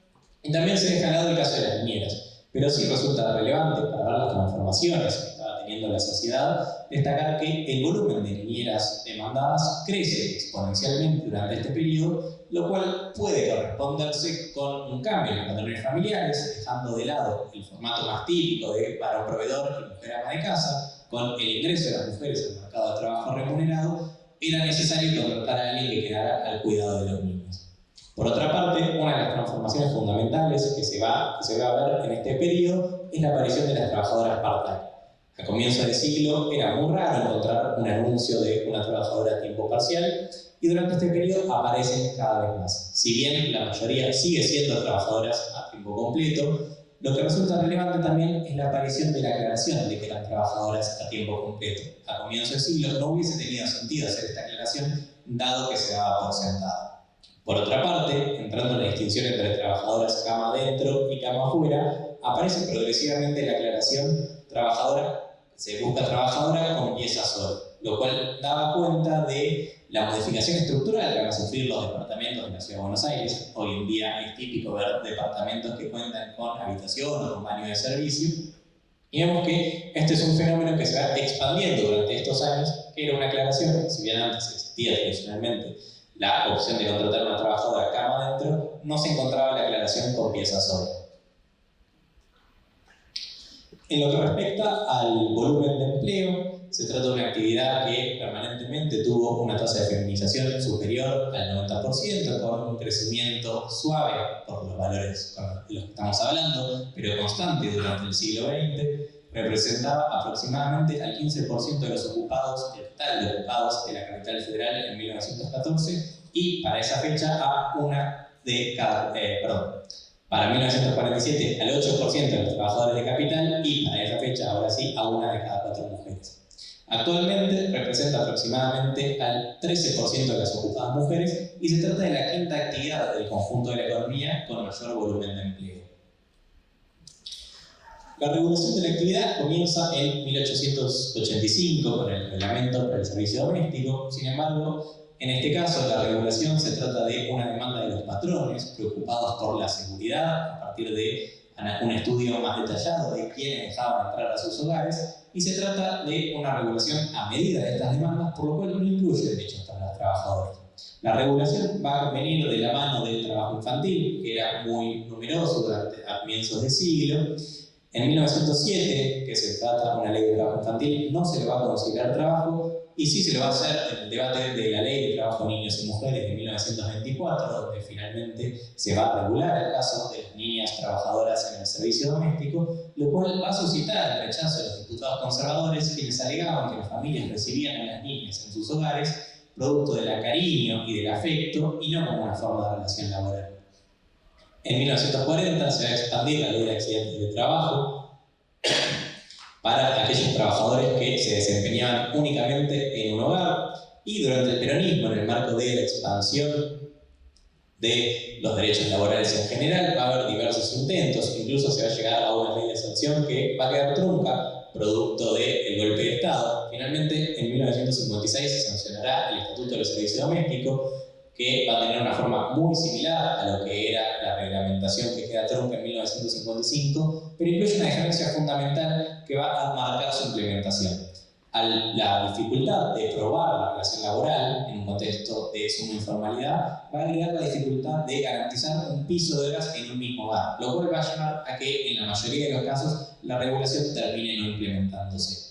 y también se deja de lado el caso de las niñeras. Pero sí resulta relevante para ver las transformaciones que estaba teniendo la sociedad, destacar que el volumen de niñeras demandadas crece exponencialmente durante este periodo, lo cual puede corresponderse con un cambio en los patrones familiares, dejando de lado el formato más típico de varón proveedor y mujer ama de casa. Con el ingreso de las mujeres al mercado de trabajo remunerado, era necesario contratar a alguien que quedara al cuidado de los niños. Por otra parte, una de las transformaciones fundamentales que se va a ver en este periodo es la aparición de las trabajadoras part-time. A comienzos de siglo era muy raro encontrar un anuncio de una trabajadora a tiempo parcial y durante este periodo aparecen cada vez más. Si bien la mayoría sigue siendo trabajadoras a tiempo completo, lo que resulta relevante también es la aparición de la aclaración de que eran trabajadoras a tiempo completo. A comienzos de siglo no hubiese tenido sentido hacer esta aclaración, dado que se daba por sentado. Por otra parte, entrando en la distinción entre trabajadoras cama adentro y cama afuera, aparece progresivamente la aclaración se busca trabajadora con pieza sola, lo cual daba cuenta de la modificación estructural que van a sufrir los departamentos de la Ciudad de Buenos Aires. Hoy en día es típico ver departamentos que cuentan con habitación o con baño de servicio. Y vemos que este es un fenómeno que se va expandiendo durante estos años, que era una aclaración, si bien antes existía tradicionalmente la opción de contratar a una trabajadora cama adentro, no se encontraba la aclaración con pieza sola. En lo que respecta al volumen de empleo, se trata de una actividad que permanentemente tuvo una tasa de feminización superior al 90%, con un crecimiento suave por los valores con los que estamos hablando, pero constante durante el siglo XX. Representaba aproximadamente al 15% de los ocupados, del total de ocupados de la capital federal en 1914, y para esa fecha a una de cada, para 1947 al 8% de los trabajadores de capital, y para esa fecha, ahora sí, a una de cada 4 mujeres. Actualmente representa aproximadamente al 13% de las ocupadas mujeres y se trata de la quinta actividad del conjunto de la economía con mayor volumen de empleo. La regulación de la actividad comienza en 1885 con el reglamento para el servicio doméstico. Sin embargo, en este caso la regulación se trata de una demanda de los patrones preocupados por la seguridad a partir de un estudio más detallado de quiénes dejaban entrar a sus hogares, y se trata de una regulación a medida de estas demandas, por lo cual no incluye derechos para los trabajadores. La regulación va a venir de la mano del trabajo infantil, que era muy numeroso durante comienzos de siglo. En 1907, que se trata de una ley de trabajo infantil, no se le va a considerar trabajo, y sí se le va a hacer en el debate de la ley de trabajo de niños y mujeres de 1924, donde finalmente se va a regular el caso de las niñas trabajadoras en el servicio doméstico, lo cual va a suscitar el rechazo de los diputados conservadores, quienes alegaban que las familias recibían a las niñas en sus hogares producto del cariño y del afecto y no como una forma de relación laboral. En 1940 se va a expandir la ley de accidentes de trabajo para aquellos trabajadores que se desempeñaban únicamente en un hogar, y durante el peronismo, en el marco de la expansión de los derechos laborales en general, va a haber diversos intentos, incluso se va a llegar a una ley de excepción que va a quedar trunca, producto del golpe de Estado. Finalmente, en 1956 se sancionará el Estatuto del Servicio Doméstico, que va a tener una forma muy similar a lo que era la reglamentación que queda trunca en 1955, pero incluye una diferencia fundamental que va a marcar su implementación. La dificultad de probar la relación laboral en un contexto de suma informalidad va a agregar la dificultad de garantizar un piso de horas en un mismo hogar, lo cual va a llevar a que en la mayoría de los casos la regulación termine no implementándose.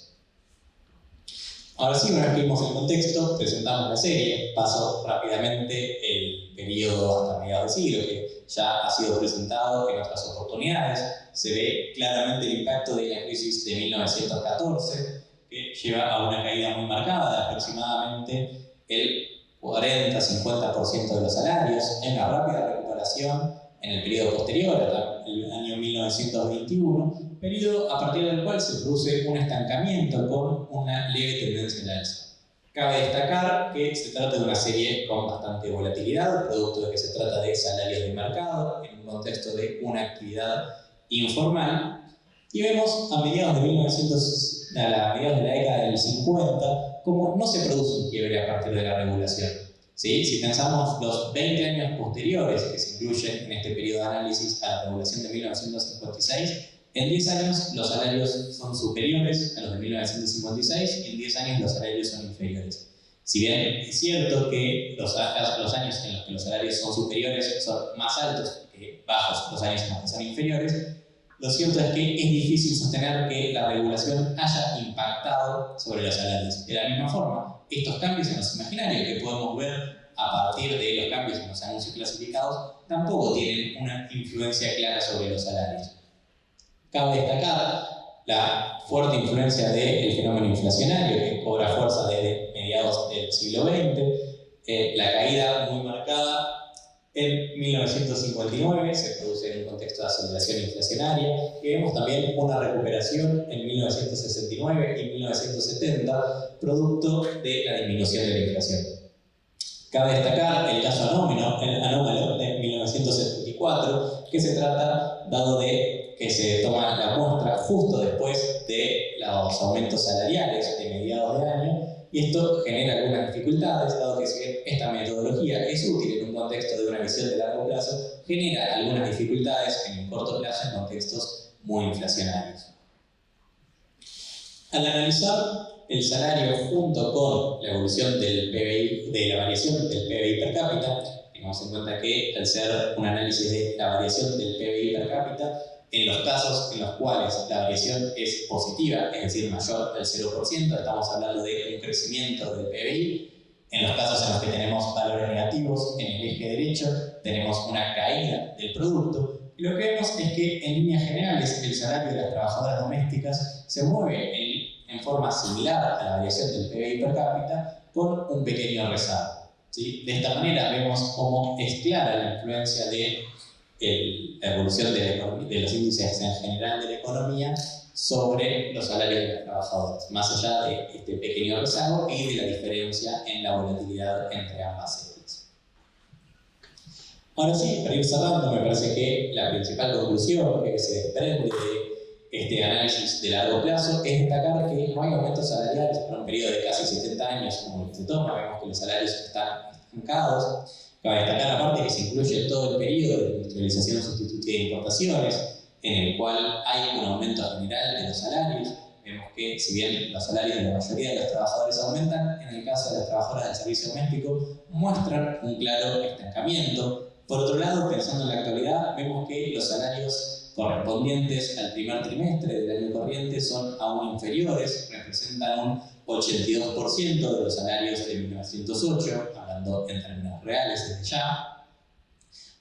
Ahora sí, una vez que vimos el contexto, presentamos la serie. Paso rápidamente el periodo hasta mediados de siglo, que ya ha sido presentado en otras oportunidades. Se ve claramente el impacto de la crisis de 1914, que lleva a una caída muy marcada de aproximadamente el 40-50% de los salarios, en la rápida recuperación en el periodo posterior, hasta el año 1921, periodo a partir del cual se produce un estancamiento con una leve tendencia al alza. Cabe destacar que se trata de una serie con bastante volatilidad, producto de que se trata de salarios de mercado en un contexto de una actividad informal, y vemos a mediados de la década del 50 como no se produce un quiebre a partir de la regulación. ¿Sí? Si pensamos los 20 años posteriores que se incluyen en este periodo de análisis a la regulación de 1956, en 10 años los salarios son superiores a los de 1956 y en 10 años los salarios son inferiores. Si bien es cierto que los años en los que los salarios son superiores son más altos que bajos los años en los que son inferiores, lo cierto es que es difícil sostener que la regulación haya impactado sobre los salarios. De la misma forma, estos cambios en los imaginarios que podemos ver a partir de los cambios en los anuncios clasificados tampoco tienen una influencia clara sobre los salarios. Cabe destacar la fuerte influencia del fenómeno inflacionario que cobra fuerza desde mediados del siglo XX, la caída muy marcada en 1959 se produce en un contexto de aceleración inflacionaria, y vemos también una recuperación en 1969 y 1970, producto de la disminución de la inflación. Cabe destacar el caso anómalo de 1974, que se trata, dado de que se toma la muestra justo después de los aumentos salariales de mediados de año, y esto genera algunas dificultades, dado que si bien esta metodología es útil en un contexto de una visión de largo plazo, genera algunas dificultades en el corto plazo en contextos muy inflacionarios. Al analizar el salario junto con la evolución del PBI, de la variación del PBI per cápita, tengamos en cuenta que al ser un análisis de la variación del PBI per cápita, En los casos en los cuales la variación es positiva, es decir, mayor del 0%, estamos hablando de un crecimiento del PBI. En los casos en los que tenemos valores negativos en el eje derecho, tenemos una caída del producto. Y lo que vemos es que, en líneas generales, el salario de las trabajadoras domésticas se mueve en forma similar a la variación del PBI per cápita, con un pequeño rezago, ¿sí? De esta manera vemos cómo es clara la influencia de la evolución de los índices en general de la economía sobre los salarios de los trabajadores, más allá de este pequeño rezago y de la diferencia en la volatilidad entre ambas series. Ahora sí, para ir cerrando, me parece que la principal conclusión que se desprende de este análisis de largo plazo es destacar que no hay aumentos salariales por un periodo de casi 70 años como el que se toma. Vemos que los salarios están estancados. Cabe destacar aparte que se incluye todo el periodo de industrialización sustitutiva de importaciones, en el cual hay un aumento general de los salarios. Vemos que, si bien los salarios de la mayoría de los trabajadores aumentan, en el caso de las trabajadoras del servicio doméstico muestran un claro estancamiento. Por otro lado, pensando en la actualidad, vemos que los salarios correspondientes al primer trimestre del año corriente son aún inferiores, representan un 82% de los salarios de 1908, hablando en términos reales desde ya.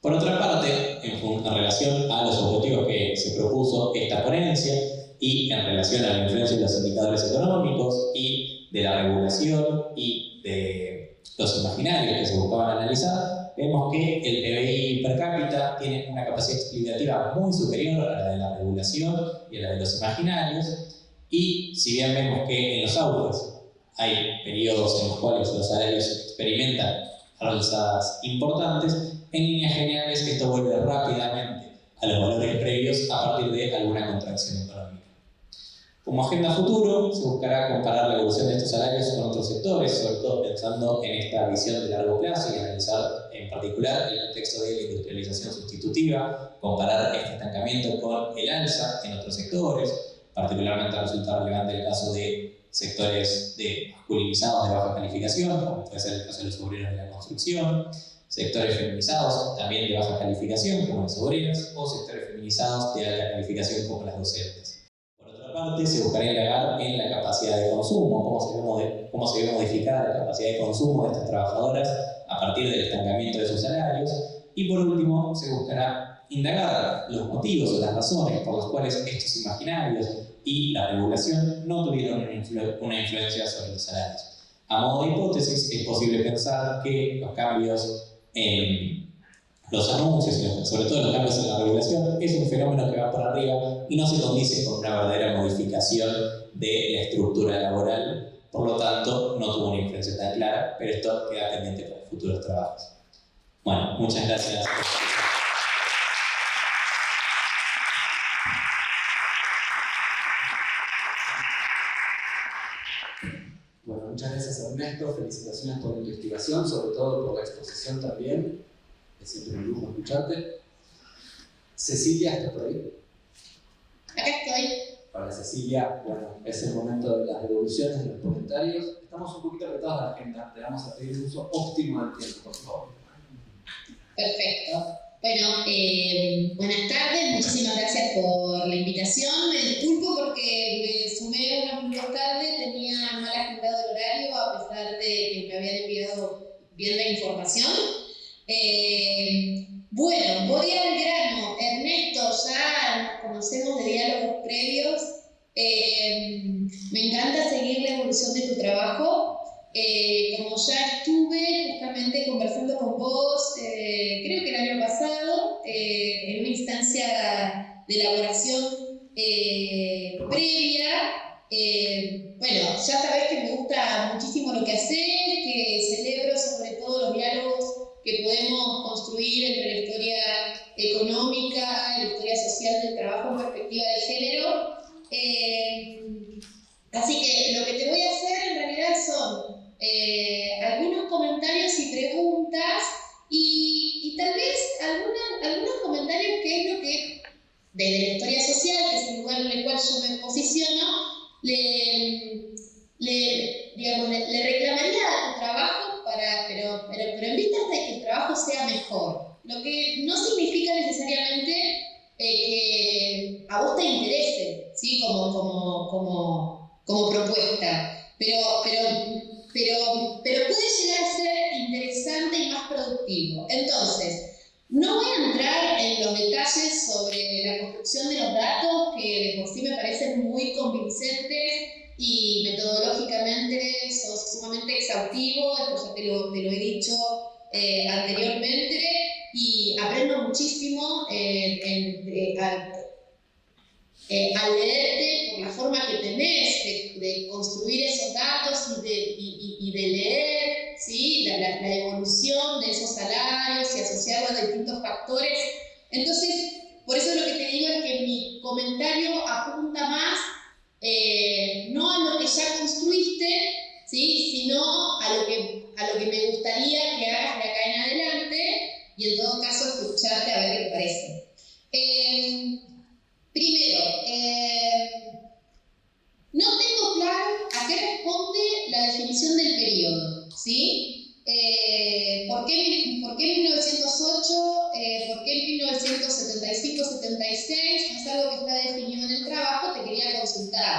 Por otra parte, en relación a los objetivos que se propuso esta ponencia y en relación a la influencia de los indicadores económicos y de la regulación y de los imaginarios que se buscaban analizar, vemos que el PBI per cápita tiene una capacidad explicativa muy superior a la de la regulación y a la de los imaginarios, y si bien vemos que en los auges hay periodos en los cuales los salarios experimentan alzas importantes, en líneas generales esto vuelve rápidamente a los valores previos a partir de alguna contracción económica. Como agenda futuro, se buscará comparar la evolución de estos salarios con otros sectores, sobre todo pensando en esta visión de largo plazo y analizar en particular el contexto de la industrialización sustitutiva, comparar este estancamiento con el alza en otros sectores. Particularmente resulta relevante el caso de sectores masculinizados de baja calificación, como puede ser el caso de los obreros de la construcción, sectores feminizados también de baja calificación, como las obreras, o sectores feminizados de alta calificación, como las docentes. Por otra parte, se buscaría indagar en la capacidad de consumo, cómo se ve modificada la capacidad de consumo de estas trabajadoras a partir del estancamiento de sus salarios, y por último, se buscará indagar los motivos o las razones por las cuales estos imaginarios y la regulación no tuvieron una influencia sobre los salarios. A modo de hipótesis, es posible pensar que los cambios en los anuncios, sobre todo los cambios en la regulación, es un fenómeno que va por arriba y no se condice con una verdadera modificación de la estructura laboral. Por lo tanto, no tuvo una influencia tan clara, pero esto queda pendiente para futuros trabajos. Bueno, muchas gracias. Bueno, muchas gracias Ernesto, felicitaciones por la investigación, sobre todo por la exposición también, es siempre un lujo escucharte. Cecilia, ¿estás por ahí? Acá estoy. Para Cecilia, bueno, es el momento de las devoluciones, de los comentarios. Estamos un poquito apretados de la agenda, te vamos a pedir un uso óptimo del tiempo, por favor. Perfecto. Bueno, buenas tardes, muchísimas gracias por la invitación. Me disculpo porque me sumé unos minutos tarde, tenía mal agendado el horario a pesar de que me habían enviado bien la información. Bueno, voy al grano. Ernesto, ya nos conocemos de diálogos previos. Me encanta seguir la evolución de tu trabajo. Como ya estuve justamente conversando con vos, creo que el año pasado, en una instancia de elaboración previa, bueno, ya sabés que me gusta muchísimo lo que haces, que celebro sobre todo los diálogos que podemos construir entre la historia económica y la historia social del trabajo en perspectiva de género. Así que lo que te voy a hacer en realidad son algunos comentarios y preguntas y tal vez algunos comentarios que es lo que desde la historia social, que es el lugar en el cual yo me posiciono, le reclamaría a tu trabajo pero en vistas de que el trabajo sea mejor, lo que no significa necesariamente que como propuesta. Pero puede llegar a ser interesante y más productivo. Entonces, no voy a entrar en los detalles sobre la construcción de los datos, que de por sí me parecen muy convincentes y metodológicamente son sumamente exhaustivos, esto ya te lo he dicho anteriormente, y aprendo muchísimo al leerte por la forma que tenés de construir esos datos y de leer, ¿sí? la evolución de esos salarios y asociarlos a distintos factores. Entonces, por eso lo que te digo es que mi comentario apunta más no a lo que ya construiste, ¿sí? Sino a lo que me gustaría que hagas de acá en adelante, y en todo caso escucharte a ver qué te parece. Primero, no tengo claro a qué responde la definición del periodo, ¿sí? ¿Por qué 1908? ¿Por qué 1975-76? No es algo que está definido en el trabajo, te quería consultar.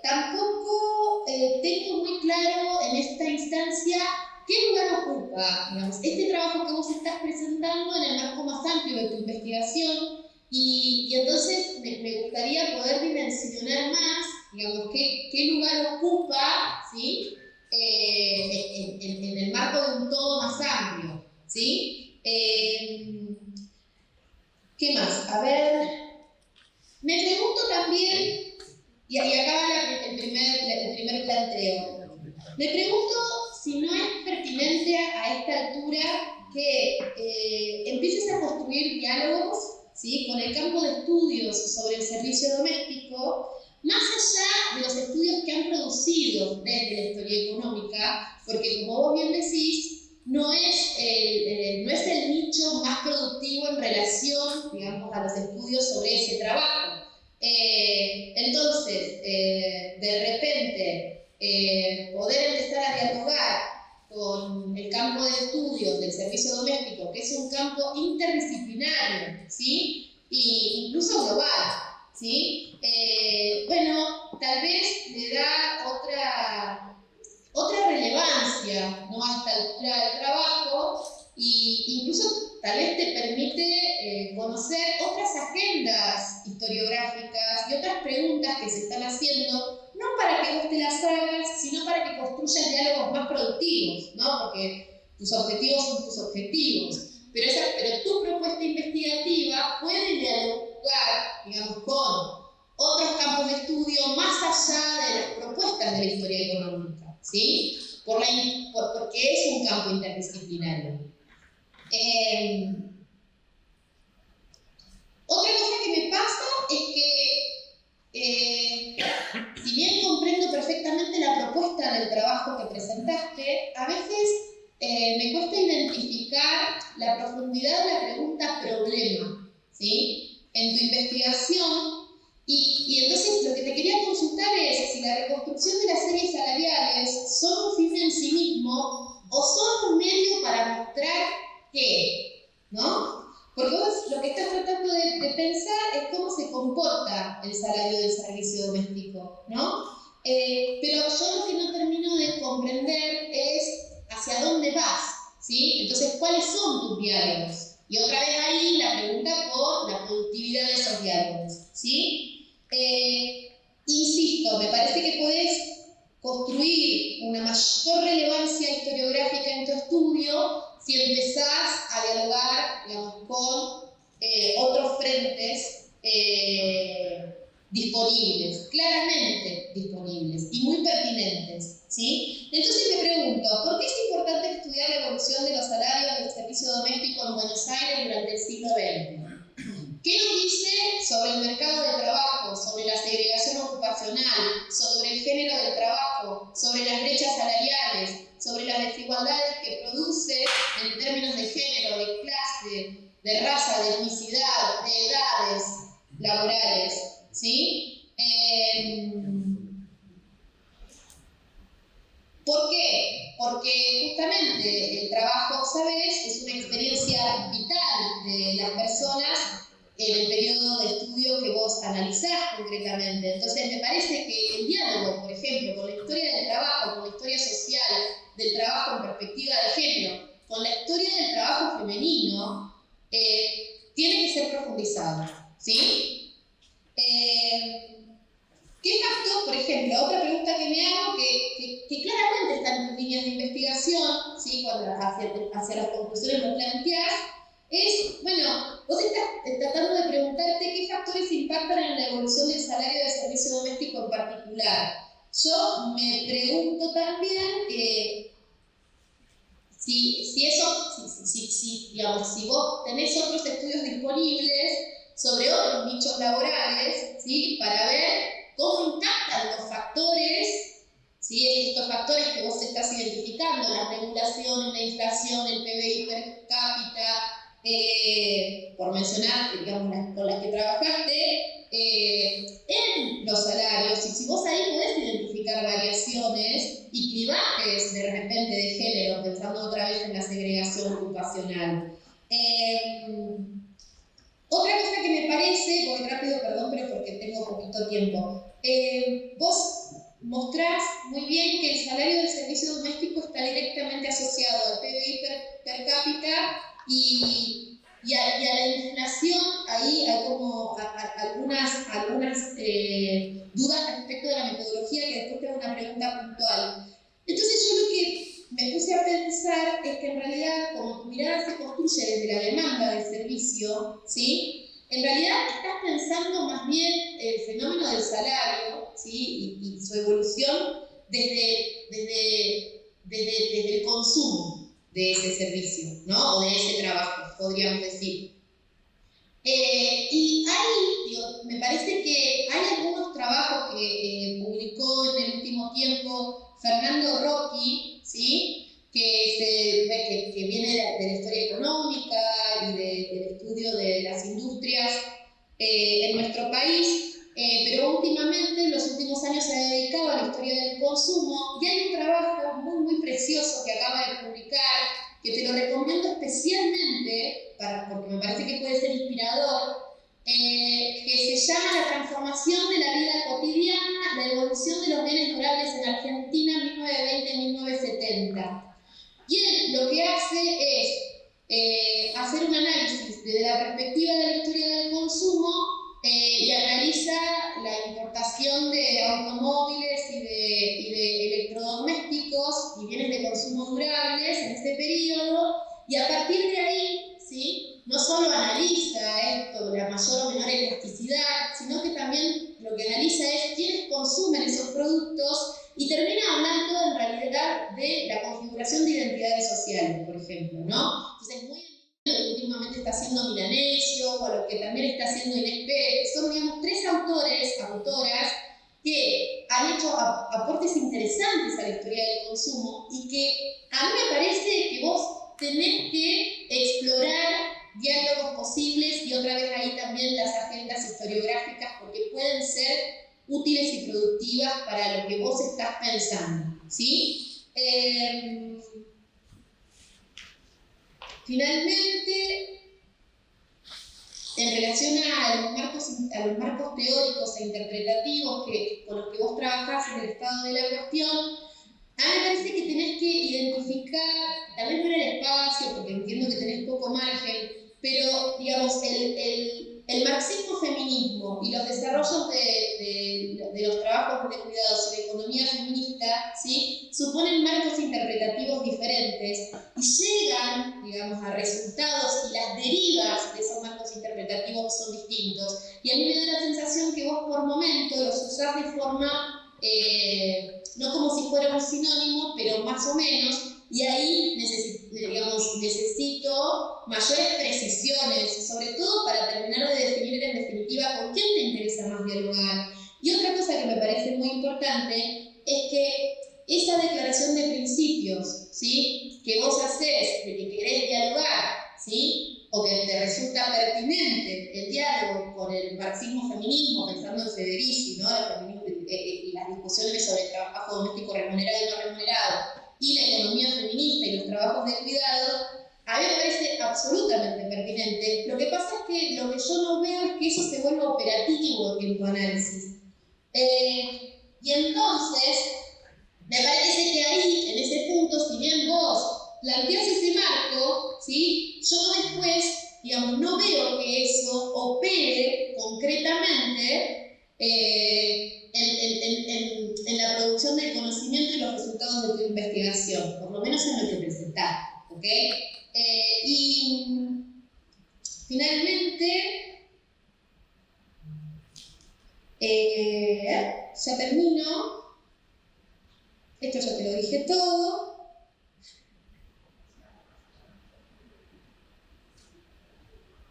Tampoco tengo muy claro en esta instancia qué lugar ocupa, digamos, este trabajo que vos estás presentando en el marco más amplio de tu investigación. Y entonces me gustaría poder dimensionar más, digamos, qué lugar ocupa, ¿sí? En el marco de un todo más amplio, ¿sí? ¿Qué más? A ver, me pregunto también, y acá va el primer planteo, me pregunto si no es pertinente a esta altura que empieces a construir diálogos, ¿sí? Con el campo de estudios sobre el servicio doméstico, más allá de los estudios que han producido desde la historia económica, porque como vos bien decís, no es el nicho más productivo en relación, digamos, a los estudios sobre ese trabajo. Entonces, de repente, poder empezar a dialogar con el campo de estudios del servicio doméstico, que es un campo interdisciplinario, ¿sí? E incluso global, ¿sí? Bueno, tal vez le da otra relevancia, ¿no? A esta altura del trabajo, y incluso tal vez te permite conocer otras agendas historiográficas y otras preguntas que se están haciendo, no para que vos te las hagas, sino para que construyas diálogos más productivos, ¿no? Porque tus objetivos son tus objetivos. Pero tu propuesta investigativa puede dialogar, digamos, con otros campos de estudio más allá de las propuestas de la historia económica, ¿sí? Porque es un campo interdisciplinario. Otra cosa que me pasa es que, si bien comprendo perfectamente la propuesta del trabajo que presentaste, a veces me cuesta identificar la profundidad de la pregunta problema, ¿sí? En tu investigación, y entonces lo que te quería consultar es si la reconstrucción de las series salariales son un fin en sí mismo o son un medio para mostrar qué, ¿no? Porque vos lo que estás tratando de pensar es cómo se comporta el salario del servicio doméstico, ¿no? Pero yo lo que no termino de comprender es hacia dónde vas, ¿sí? Entonces, ¿cuáles son tus diálogos? Y otra vez ahí la pregunta por la productividad de esos diálogos, ¿sí? Insisto, me parece que podés construir una mayor relevancia historiográfica en tu estudio si empezás a dialogar, digamos, con otros frentes disponibles, claramente disponibles y muy pertinentes, ¿sí? Entonces me pregunto, ¿por qué es importante estudiar la evolución de los salarios del servicio doméstico en Buenos Aires durante el siglo XX? ¿Qué nos dice sobre el mercado de trabajo, sobre la segregación ocupacional, sobre el género del trabajo, sobre las brechas salariales, sobre las desigualdades que produce en términos de género, de clase, de raza, de etnicidad, de edades laborales? ¿Sí? ¿Por qué? Porque justamente el trabajo, ¿sabes?, es una experiencia vital de las personas en el periodo de estudio que vos analizás concretamente. Entonces me parece que el diálogo, por ejemplo, con la historia del trabajo, con la historia social del trabajo en perspectiva de género, con la historia del trabajo femenino, tiene que ser profundizado, ¿sí? ¿Qué factor, por ejemplo, otra pregunta que me hago, que claramente está en tus líneas de investigación, ¿sí? Cuando hacia las conclusiones lo planteás, es, bueno, vos estás tratando de preguntarte qué factores impactan en la evolución del salario de servicio doméstico en particular. Yo me pregunto también si vos tenés otros estudios disponibles sobre otros nichos laborales, ¿sí? Para ver cómo impactan los factores, ¿sí? Estos factores que vos estás identificando, la regulación, la inflación, el PBI per cápita, por mencionar, digamos, con las que trabajaste, en los salarios, y si vos ahí podés identificar variaciones y clivajes de repente de género, pensando otra vez en la segregación ocupacional. Otra cosa que me parece, voy rápido, perdón, pero porque tengo poquito tiempo, vos mostrás muy bien que el salario del servicio doméstico está directamente asociado al PBI per cápita y a la inflación. Ahí hay como algunas dudas respecto de la metodología, que después tengo una pregunta puntual. Entonces yo lo que me puse a pensar es que en realidad, como tu mirada se construye desde la demanda del servicio, ¿sí? En realidad estás pensando más bien el fenómeno del salario, ¿sí? y su evolución desde el consumo de ese servicio, ¿no? O de ese trabajo, podríamos decir. Y me parece que hay algunos trabajos que publicó en el último tiempo Fernando Rocchi, ¿sí? que viene de la historia económica y del estudio de las industrias en nuestro país, pero últimamente, en los últimos años, se ha dedicado a la historia del consumo, y hay un trabajo muy precioso que acaba de publicar, que te lo recomiendo especialmente, porque me parece que puede ser inspirador, que se llama La transformación de la vida cotidiana, la evolución de los bienes durables en Argentina 1920-1970. Y él lo que hace es hacer un análisis desde la perspectiva de la historia del consumo y analiza la importación de automóviles y de electrodomésticos y bienes de consumo durables en ese periodo, y a partir de ahí, ¿sí? No solo analiza esto, la mayor o menor elasticidad, sino que también lo que analiza es quiénes consumen esos productos, y termina hablando en realidad de la configuración de identidades sociales, por ejemplo, ¿no? Entonces, muy lo que últimamente está haciendo Milanesio, o lo que también está haciendo Inés Pérez, son, digamos, tres autoras, que han hecho aportes interesantes a la historia del consumo, y que a mí me parece que vos tenés que explorar diálogos posibles, y otra vez ahí también las agendas historiográficas, porque pueden ser útiles y productivas para lo que vos estás pensando, ¿sí? Finalmente, en relación a los marcos teóricos e interpretativos con los que vos trabajás en el estado de la cuestión, a mí me parece que tenés que identificar, tal vez no en el espacio, porque entiendo que tenés poco margen, pero, digamos, el marxismo-feminismo y los desarrollos de los trabajos de cuidados y la economía feminista, ¿sí? Suponen marcos interpretativos diferentes y llegan, digamos, a resultados y las derivas de esos marcos interpretativos son distintos. Y a mí me da la sensación que vos por momentos los usás de forma, no como si fuera un sinónimo, pero más o menos, y ahí necesito mayores precisiones, sobre todo para terminar de definir en definitiva con quién te interesa más dialogar. Y otra cosa que me parece muy importante es que esa declaración de principios, ¿sí? Que vos hacés de que querés dialogar, ¿sí? O que te resulta pertinente el diálogo con el marxismo-feminismo, pensando en Federici, ¿no? Y las discusiones sobre el trabajo doméstico remunerado y no remunerado, y la economía feminista y los trabajos de cuidado, a mí me parece absolutamente pertinente. Lo que pasa pasa es que lo que yo no veo es que eso se vuelva operativo en tu análisis. Y entonces, me parece que ahí, en ese punto, si bien vos planteás ese marco, ¿sí? Yo después, digamos, no veo que eso opere concretamente en la producción del conocimiento y los resultados de tu investigación, por lo menos en lo que presentás, ¿ok? Y finalmente, ya termino. Esto ya te lo dije todo.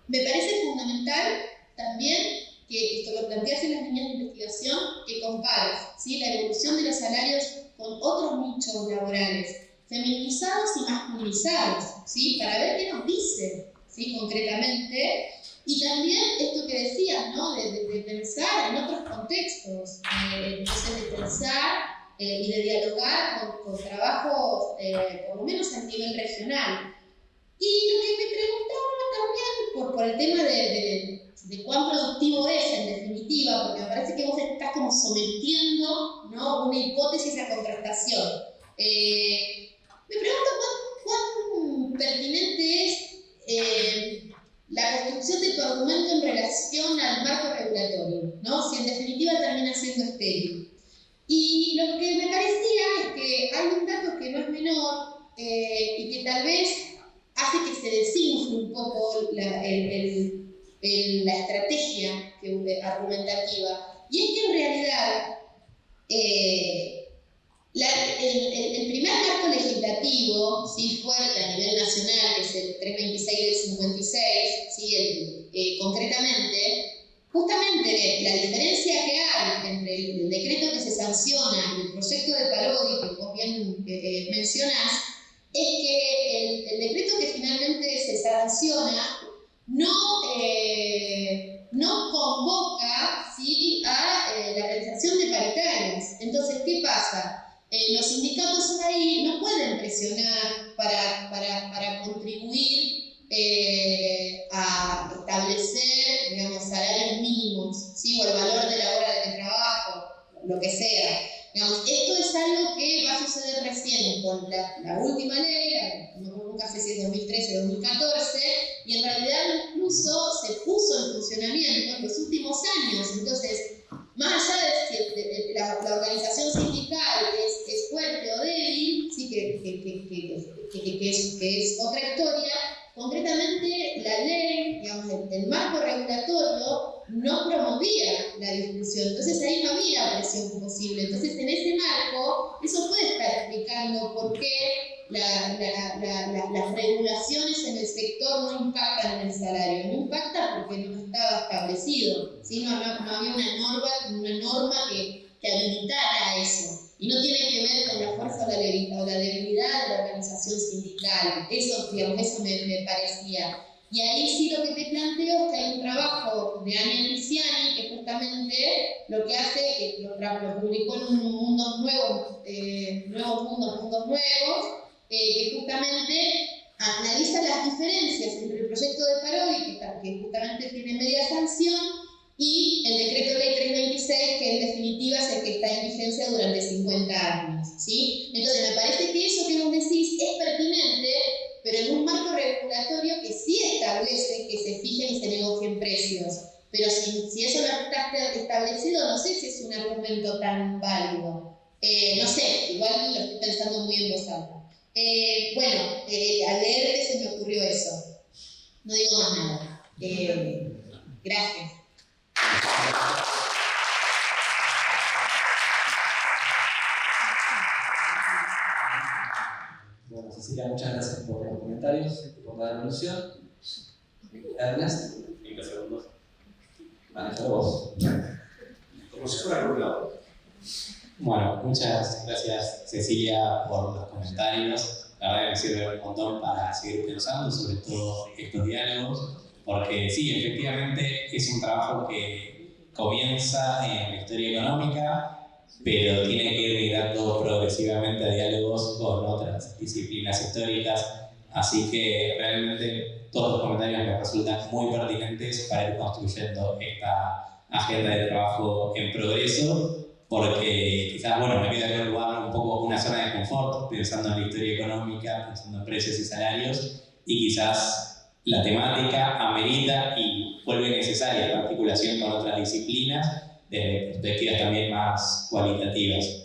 Me parece fundamental también que esto lo planteas en las líneas de investigación, que compares, ¿sí?, la evolución de los salarios con otros nichos laborales, feminizados y masculinizados, ¿sí?, para ver qué nos dice, ¿sí?, concretamente. Y también esto que decías, ¿no?, de pensar en otros contextos, entonces de pensar y de dialogar con trabajos, por lo menos a nivel regional. Y lo que me preguntaba también, por el tema de cuán productivo es en definitiva, porque me parece que vos estás como sometiendo, ¿no?, una hipótesis a contrastación. Me pregunto cuán pertinente es la construcción de tu argumento en relación al marco regulatorio, ¿no?, si en definitiva termina siendo estéril. Y lo que me parecía es que hay un dato que no es menor y que tal vez hace que se desinfle un poco la estrategia argumentativa, y es que en realidad el primer marco legislativo, ¿sí?, fuerte a nivel nacional, que es el 326 del 56, ¿sí?, concretamente, justamente la diferencia que hay entre el decreto que se sanciona y el proyecto de Parodi, que vos bien mencionás, es que el decreto que finalmente se sanciona no convoca, ¿sí?, a la realización de paritarias. Entonces, ¿qué pasa? Los sindicatos ahí no pueden presionar para contribuir a establecer, digamos, salarios mínimos, ¿sí?, o el valor de la hora de trabajo, lo que sea. Digamos, esto es algo que va a suceder recién con la última ley, nunca sé si es 2013 o 2014, y en realidad incluso se puso en funcionamiento en los últimos años. Entonces, más allá de si la organización sindical es fuerte o débil, ¿sí?, que es otra historia, concretamente la ley, digamos, el marco regulatorio no promovía la discusión, entonces ahí no había presión posible. Entonces en ese marco, eso puede estar explicando por qué las regulaciones en el sector no impactan en el salario. No impacta porque no estaba establecido, ¿sí? No había una norma que habilitara eso. Y no tiene que ver con la fuerza o la debilidad de la organización sindical. Eso, digamos, eso me parecía. Y ahí sí lo que te planteo es que hay un trabajo de Ania Tiziani que justamente lo que hace, que lo publicó en un Mundos Nuevos, que justamente analiza las diferencias entre el proyecto de Parodi, que justamente tiene media sanción, y el decreto de ley 326, que en definitiva es el que está en vigencia durante 50 años, ¿sí? Entonces me parece que eso que vos decís es pertinente, pero en un marco regulatorio que sí establece que se fijen y se negocien precios. Pero si eso no está establecido, no sé si es un argumento tan válido. No sé, igual lo estoy pensando muy en voz alta. Bueno, al leerte se me ocurrió eso. No digo más nada. Gracias. Bueno, Cecilia, muchas gracias por los comentarios, por la devolución. Ernest. 5 segundos. Maneja vos. Como si fuera rulado. Bueno, muchas gracias, Cecilia, por los comentarios. La verdad que me sirve un montón para seguir pensando sobre todo estos diálogos, porque sí, efectivamente es un trabajo que comienza en la historia económica, pero tiene que ir mirando progresivamente a diálogos con otras disciplinas históricas, Así que realmente todos los comentarios me resultan muy pertinentes para ir construyendo esta agenda de trabajo en progreso, porque quizás, bueno, me queda en un lugar un poco una zona de confort, pensando en la historia económica, pensando en precios y salarios, y quizás la temática amerita y vuelve necesaria la articulación con otras disciplinas desde perspectivas también más cualitativas.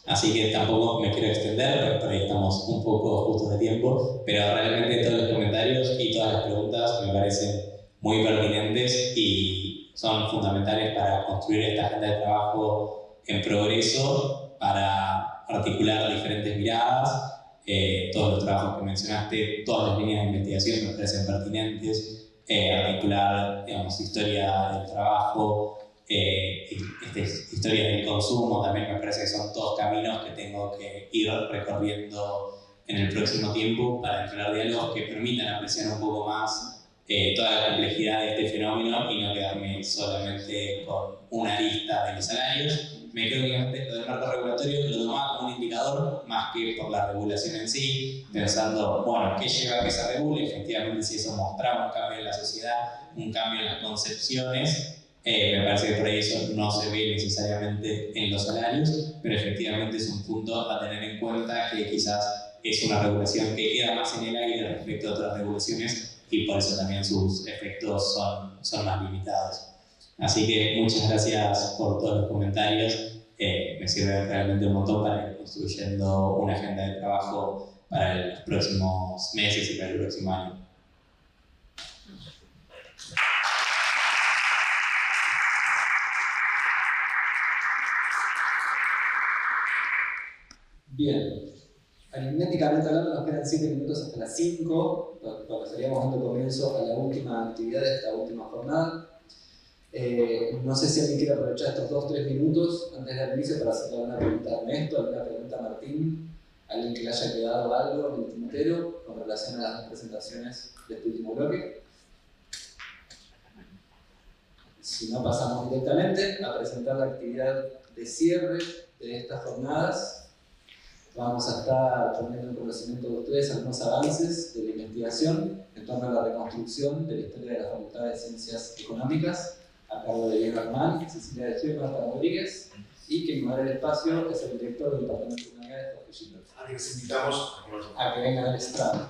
Así que tampoco me quiero extender, porque por ahí estamos un poco justos de tiempo, pero realmente todos los comentarios y todas las preguntas me parecen muy pertinentes y son fundamentales para construir esta agenda de trabajo en progreso, para articular diferentes miradas. Todos los trabajos que mencionaste, todas las líneas de investigación me parecen pertinentes, articular, digamos, historia del trabajo, historias del consumo también me parece que son todos caminos que tengo que ir recorriendo en el próximo tiempo para encontrar diálogos que permitan apreciar un poco más toda la complejidad de este fenómeno y no quedarme solamente con una arista de los salarios. Me creo que lo del marco regulatorio lo tomaba como un indicador más que por la regulación en sí, pensando, bueno, ¿qué lleva a que se regule? Efectivamente, si eso mostraba un cambio en la sociedad, un cambio en las concepciones, me parece que por ahí eso no se ve necesariamente en los salarios, pero efectivamente es un punto a tener en cuenta que quizás es una regulación que queda más en el aire respecto a otras regulaciones y por eso también sus efectos son más limitados. Así que muchas gracias por todos los comentarios, me sirve realmente un montón para ir construyendo una agenda de trabajo para los próximos meses y para el próximo año. Bien, aritméticamente hablando nos quedan 7 minutos hasta las 5, cuando estaríamos dando comienzo a la última actividad de esta última jornada. No sé si alguien quiere aprovechar estos 2-3 minutos antes del inicio para hacerle alguna pregunta a Ernesto, alguna pregunta a Martín, alguien que le haya quedado algo en el tintero con relación a las dos presentaciones de este último bloque. Si no, pasamos directamente a presentar la actividad de cierre de estas jornadas. Vamos a estar poniendo en conocimiento de ustedes algunos avances de la investigación en torno a la reconstrucción de la historia de la Facultad de Ciencias Económicas a cargo de Diego Armán, Cecilia de Chico y Marta Rodríguez, y quien me da el espacio es el director del Departamento de Humanidades, Jorge Gilbert. A que les invitamos a que vengan al estrado.